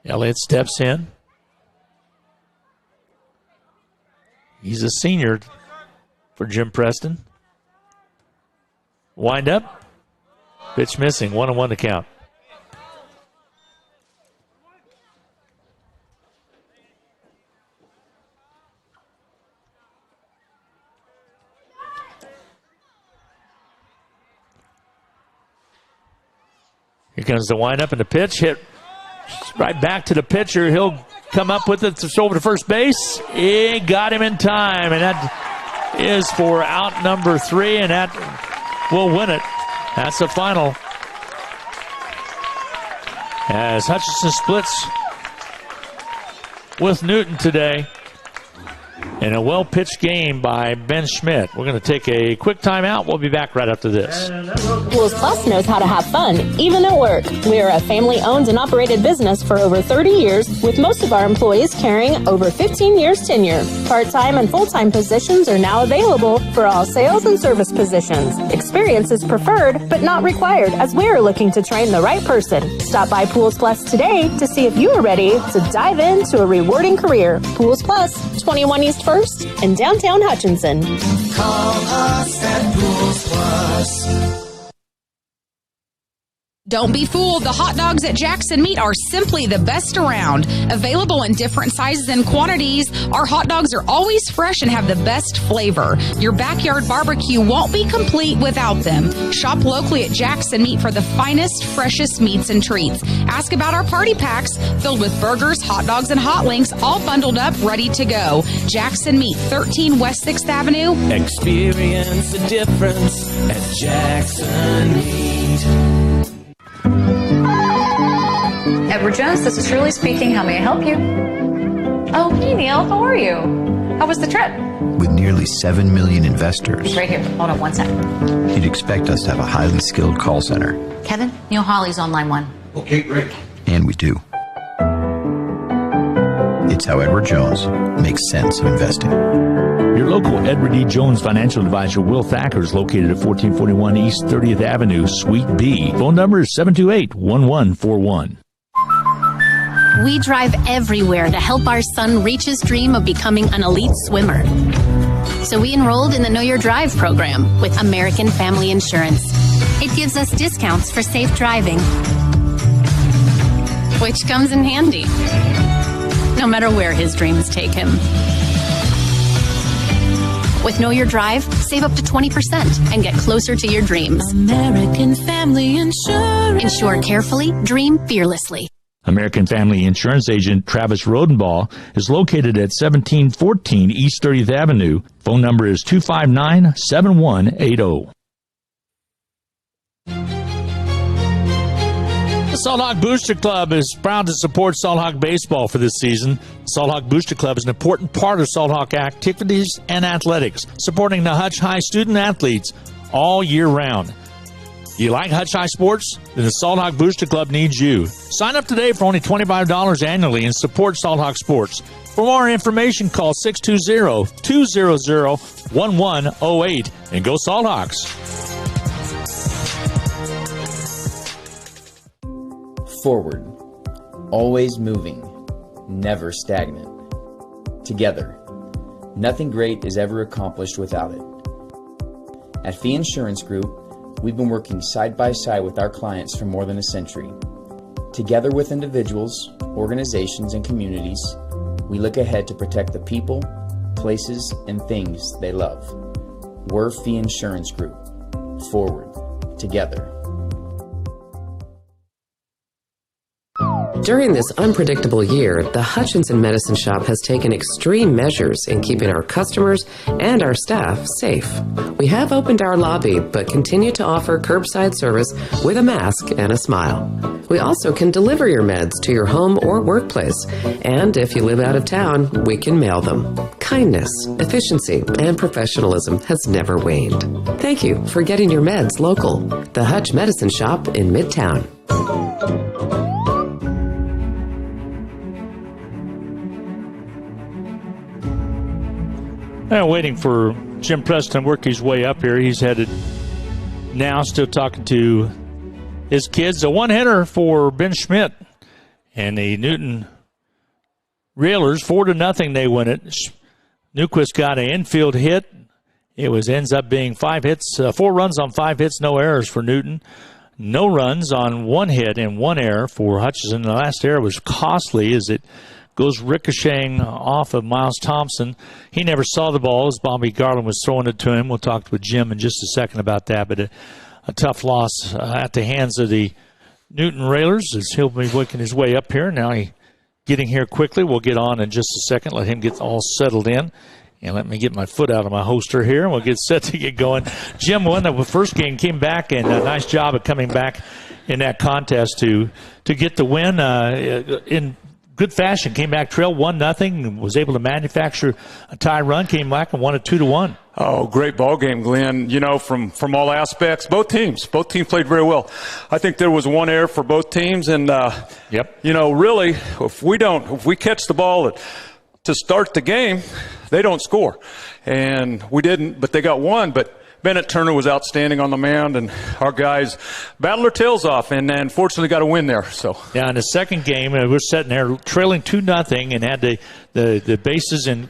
Elliott steps in. He's a senior for Jim Preston. Wind up. Pitch missing. 1-1 to count. Here comes the windup and the pitch. Hit right back to the pitcher. He'll come up with it over to first base. He got him in time, and that is for out number 3, and that will win it. That's the final. As Hutchinson splits with Newton today in a well-pitched game by Ben Schmidt. We're going to take a quick timeout. We'll be back right after this. Pools Plus knows how to have fun, even at work. We are a family-owned and operated business for over 30 years, with most of our employees carrying over 15 years tenure. Part-time and full-time positions are now available for all sales and service positions. Experience is preferred, but not required, as we are looking to train the right person. Stop by Pools Plus today to see if you are ready to dive into a rewarding career. Pools Plus, 21 East 1st in downtown Hutchinson. Call us at Pools Plus. Don't be fooled. The hot dogs at Jackson Meat are simply the best around. Available in different sizes and quantities, our hot dogs are always fresh and have the best flavor. Your backyard barbecue won't be complete without them. Shop locally at Jackson Meat for the finest, freshest meats and treats. Ask about our party packs filled with burgers, hot dogs, and hot links, all bundled up, ready to go. Jackson Meat, 13 West 6th Avenue. Experience the difference at Jackson Meat. Edward Jones, this is Shirley speaking. How may I help you? Oh, hey, Neil. How are you? How was the trip? With nearly 7 million investors, He's right here. Hold on one second. you'd expect us to have a highly skilled call center. Kevin, Neil Hawley's on line 1. Okay, great. And we do. It's how Edward Jones makes sense of investing. Your local Edward E. Jones financial advisor, Will Thacker, is located at 1441 East 30th Avenue, Suite B. Phone number is 728-1141. We drive everywhere to help our son reach his dream of becoming an elite swimmer. So we enrolled in the Know Your Drive program with American Family Insurance. It gives us discounts for safe driving, which comes in handy, no matter where his dreams take him. With Know Your Drive, save up to 20% and get closer to your dreams. American Family Insurance. Insure carefully, dream fearlessly. American Family Insurance agent Travis Rodenbaugh is located at 1714 East 30th Avenue. Phone number is 259-7180. The Salt Hawk Booster Club is proud to support Salt Hawk baseball for this season. Salt Hawk Booster Club is an important part of Salt Hawk activities and athletics, supporting the Hutch High student athletes all year round. Do you like Hutch High sports? Then the Salt Hawk Booster Club needs you. Sign up today for only $25 annually and support Salt Hawk sports. For more information, call 620-200-1108 and go Salt Hawks. Forward, always moving, never stagnant. Together, nothing great is ever accomplished without it. At Fee Insurance Group, we've been working side by side with our clients for more than a century. Together with individuals, organizations, and communities, we look ahead to protect the people, places, and things they love. We're Fee Insurance Group. Forward, together. During this unpredictable year, the Hutchinson Medicine Shop has taken extreme measures in keeping our customers and our staff safe. We have opened our lobby, but continue to offer curbside service with a mask and a smile. We also can deliver your meds to your home or workplace, and if you live out of town, we can mail them. Kindness, efficiency, and professionalism has never waned. Thank you for getting your meds local. The Hutch Medicine Shop in Midtown. Waiting for Jim Preston to work his way up here. He's headed now, still talking to his kids. A one-hitter for Ben Schmidt and the Newton Railers. 4-0, they win it. Newquist got an infield hit. It ends up being 5 hits, 4 runs on 5 hits, no errors for Newton. No runs on 1 hit and 1 error for Hutchinson. The last error was costly as it goes ricocheting off of Miles Thompson. He never saw the ball as Bobby Garland was throwing it to him. We'll talk with Jim in just a second about that, but a tough loss at the hands of the Newton Railers as he'll be working his way up here. Now he getting here quickly. We'll get on in just a second, let him get all settled in. And let me get my foot out of my holster here, and we'll get set to get going. Jim won the first game, came back, and a nice job of coming back in that contest to get the win in good fashion. Came back, trailed 1-0, was able to manufacture a tie run, came back and won it 2-1. Oh, great ball game, Glenn. You know, from all aspects, both teams played very well. I think there was 1 error for both teams, and you know, really, if we catch the ball to start the game, they don't score, and we didn't, but they got 1. But Bennett Turner was outstanding on the mound, and our guys battled their tails off, and unfortunately got a win there. So yeah, in the second game, we're sitting there trailing 2-0 and had the bases in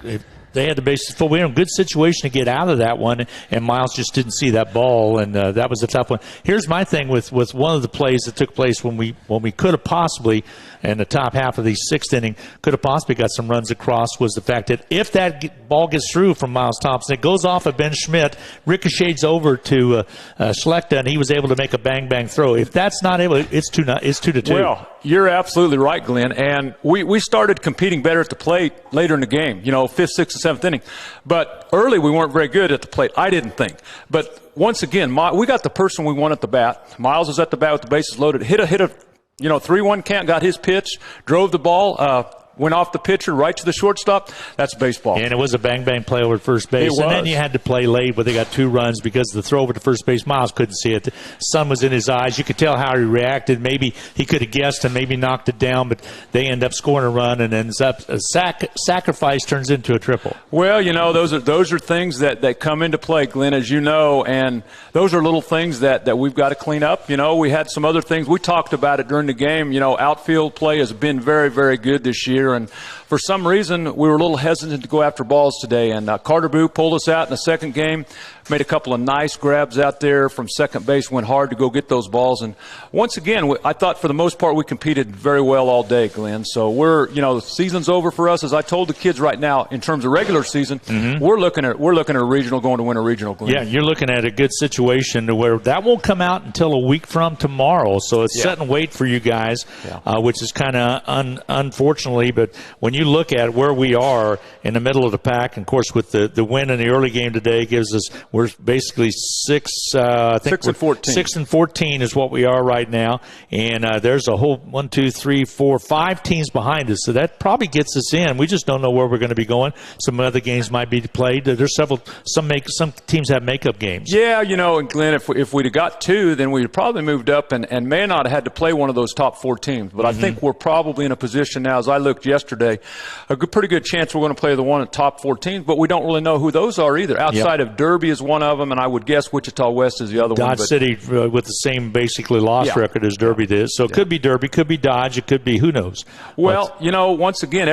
They had the bases full. We were in a good situation to get out of that one, and Miles just didn't see that ball, and that was a tough one. Here's my thing with one of the plays that took place when we could have possibly, in the top half of the sixth inning, could have possibly got some runs across, was the fact that if that ball gets through from Miles Thompson, it goes off of Ben Schmidt, ricochets over to Schlechter, and he was able to make a bang throw. If that's not able, it's 2-2. Well, you're absolutely right, Glenn. And we started competing better at the plate later in the game, 5th, 6th, and 7th inning. But early we weren't very good at the plate, I didn't think. But once again, we got the person we want at the bat. Miles was at the bat with the bases loaded, hit a 3-1 count, got his pitch, drove the ball, went off the pitcher right to the shortstop. That's baseball. And it was a bang play over at first base. And then you had to play late, but they got 2 runs because the throw over to first base, Miles couldn't see it. The sun was in his eyes. You could tell how he reacted. Maybe he could have guessed and maybe knocked it down, but they end up scoring a run, and ends up a sacrifice turns into a triple. Well, those are things that come into play, Glenn, as you know, and those are little things that we've got to clean up. We had some other things. We talked about it during the game. Outfield play has been very, very good this year. And for some reason, we were a little hesitant to go after balls today. And Carter Boo pulled us out in the second game, made a couple of nice grabs out there from second base, went hard to go get those balls. And once again, I thought for the most part we competed very well all day, Glenn. So the season's over for us. As I told the kids right now, in terms of regular season, we're looking at a regional, going to win a regional, Glenn. Yeah, you're looking at a good situation to where that won't come out until a week from tomorrow. So it's set and wait for you guys, which is kind of unfortunately. But when you look at where we are in the middle of the pack, and of course with the win in the early game today gives us, we're basically 6 and 14. 6 and 14 is what we are right now, and there's a whole 1, 2, 3, 4, 5 teams behind us. So that probably gets us in. We just don't know where we're going to be going. Some other games might be played. There's some teams have makeup games. Yeah, and Glenn, if we'd have got 2, then we'd have probably moved up and may not have had to play one of those top 4 teams. But I think we're probably in a position now, as I looked yesterday, pretty good chance we're going to play the one of the top 4 teams, but we don't really know who those are either. Outside of Derby is one of them, and I would guess Wichita West is the other one. Dodge City with the same basically loss record as Derby did. So it could be Derby, could be Dodge, it could be who knows. Well, once again,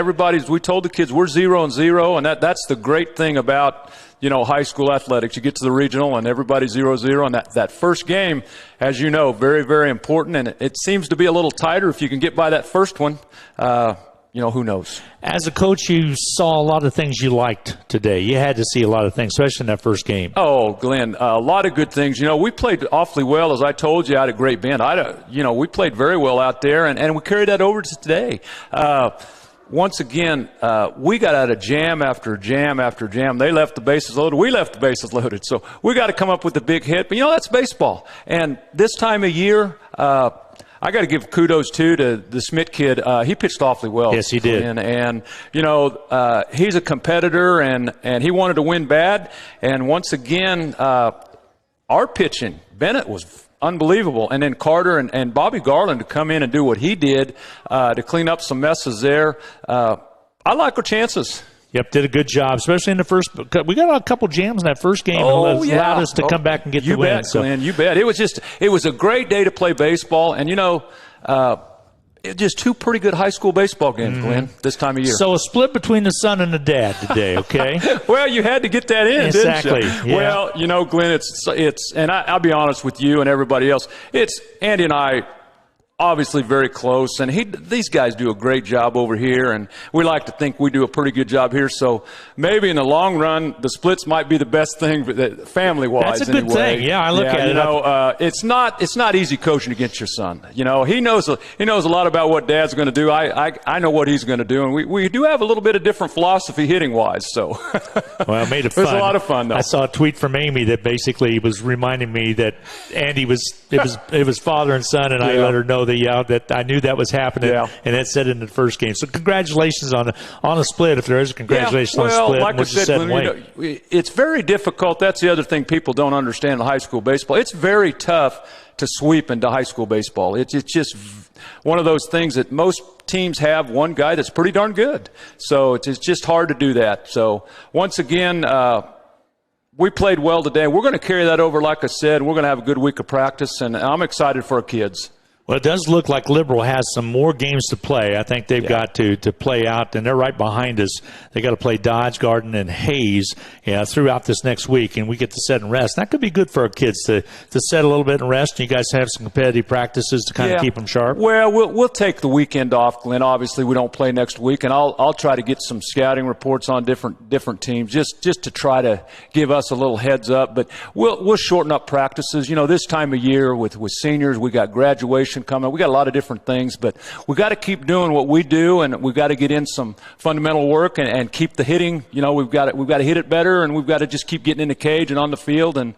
we told the kids we're 0-0, and that's the great thing about high school athletics. You get to the regional and everybody's 0-0, and that first game, as you know, very, very important, and it seems to be a little tighter if you can get by that first one. Who knows? As a coach, you saw a lot of things you liked today. You had to see a lot of things, especially in that first game. Oh, Glenn, a lot of good things. We played awfully well, as I told you, out at Great Bend. We played very well out there, and we carried that over to today. Once again, we got out of jam after jam after jam. They left the bases loaded. We left the bases loaded. So we got to come up with the big hit. But, that's baseball. And this time of year, I got to give kudos, too, to the Smith kid. He pitched awfully well. Yes, he did. And he's a competitor, and he wanted to win bad. And once again, our pitching, Bennett was unbelievable. And then Carter and Bobby Garland to come in and do what he did to clean up some messes there. I like our chances. Yep, did a good job, especially in the first. We got a couple jams in that first game, and allowed us to come back and get the win. Glenn, you bet. It was a great day to play baseball, and just 2 pretty good high school baseball games, Glenn, this time of year. So a split between the son and the dad today, okay? Well, you had to get that in, exactly. Didn't you? Yeah. Well, Glenn, it's, and I'll be honest with you and everybody else. It's Andy and I. Obviously very close, and these guys do a great job over here, and we like to think we do a pretty good job here. So maybe in the long run, the splits might be the best thing, family-wise. That's a good thing. Yeah, I look at it. It's not easy coaching against your son. He knows a lot about what Dad's going to do. I know what he's going to do, and we do have a little bit of different philosophy hitting-wise. So well, it made it fun. It was a lot of fun, though. I saw a tweet from Amy that basically was reminding me that Andy it was father and son, and I let her know that I knew that was happening, and that said in the first game. So congratulations on a split, if there is a congratulations on a split. Like I said, it's very difficult. That's the other thing people don't understand in high school baseball. It's very tough to sweep into high school baseball. It's just one of those things that most teams have one guy that's pretty darn good. So it's just hard to do that. So once again, we played well today. We're going to carry that over, like I said. We're going to have a good week of practice, and I'm excited for our kids. Well, it does look like Liberal has some more games to play. I think they've got to play out, and they're right behind us. They got to play Dodge, Garden, and Hayes throughout this next week, and we get to set and rest. That could be good for our kids to set a little bit and rest. You guys have some competitive practices to kind of keep them sharp. Well, we'll take the weekend off, Glenn. Obviously, we don't play next week, and I'll try to get some scouting reports on different teams just to try to give us a little heads up. But we'll shorten up practices. You know, this time of year with seniors, we got graduation coming. We got a lot of different things, but we got to keep doing what we do, and we've got to get in some fundamental work and keep the hitting. You know, we've got to hit it better, and we've got to just keep getting in the cage and on the field. And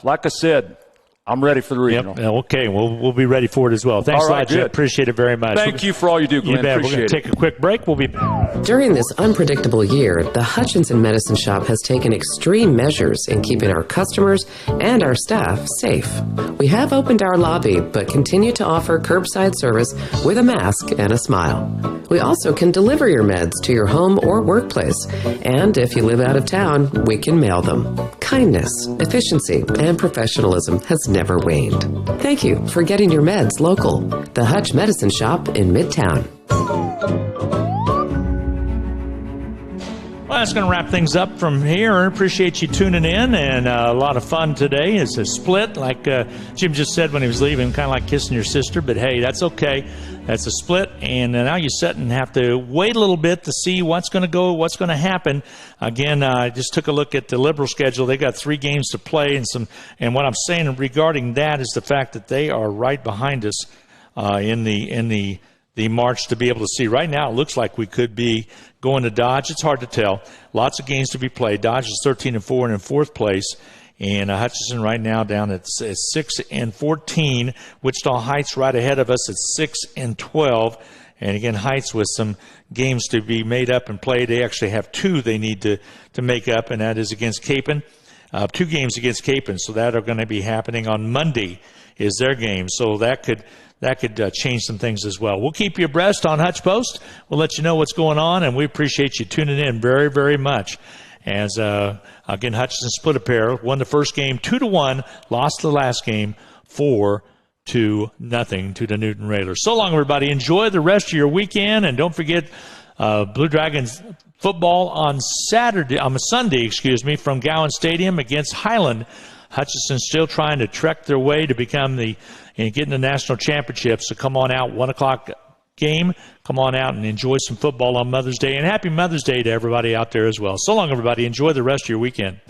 like I said, I'm ready for the regional. Yep. Okay, we'll be ready for it as well. Thanks a lot, Jeff. Appreciate it very much. Thank you for all you do, Glenn. You bet. We're going to take a quick break. We'll be back. During this unpredictable year, the Hutchinson Medicine Shop has taken extreme measures in keeping our customers and our staff safe. We have opened our lobby, but continue to offer curbside service with a mask and a smile. We also can deliver your meds to your home or workplace. And if you live out of town, we can mail them. Kindness, efficiency, and professionalism has never waned. Thank you for getting your meds local. The Hutch Medicine Shop in Midtown. Well, that's going to wrap things up from here. I appreciate you tuning in, and a lot of fun today. It's a split, like Jim just said when he was leaving, kind of like kissing your sister, but hey, that's okay. That's a split, and now you sit and have to wait a little bit to see what's going to go, what's going to happen. Again, I just took a look at the Liberal schedule. They got 3 games to play, and what I'm saying regarding that is the fact that they are right behind us in the March to be able to see. Right now, it looks like we could be going to Dodge. It's hard to tell. Lots of games to be played. Dodge is 13-4 and in 4th place. And Hutchinson right now down at 6-14. Wichita Heights right ahead of us at 6-12. And again, Heights with some games to be made up and played. They actually have 2 they need to make up, and that is against Capon. 2 games against Capon, so that are going to be happening on Monday is their game. So that could change some things as well. We'll keep you abreast on Hutch Post. We'll let you know what's going on, and we appreciate you tuning in very, very much. As again, Hutchinson split a pair, won the first game 2-1, lost the last game 4-0 to the Newton Railers. So long, everybody. Enjoy the rest of your weekend, and don't forget Blue Dragons football on Sunday, from Gowan Stadium against Highland. Hutchinson still trying to trek their way to become and get in the national championship. So come on out, 1 o'clock game. Come on out and enjoy some football on Mother's Day. And happy Mother's Day to everybody out there as well. So long, everybody. Enjoy the rest of your weekend.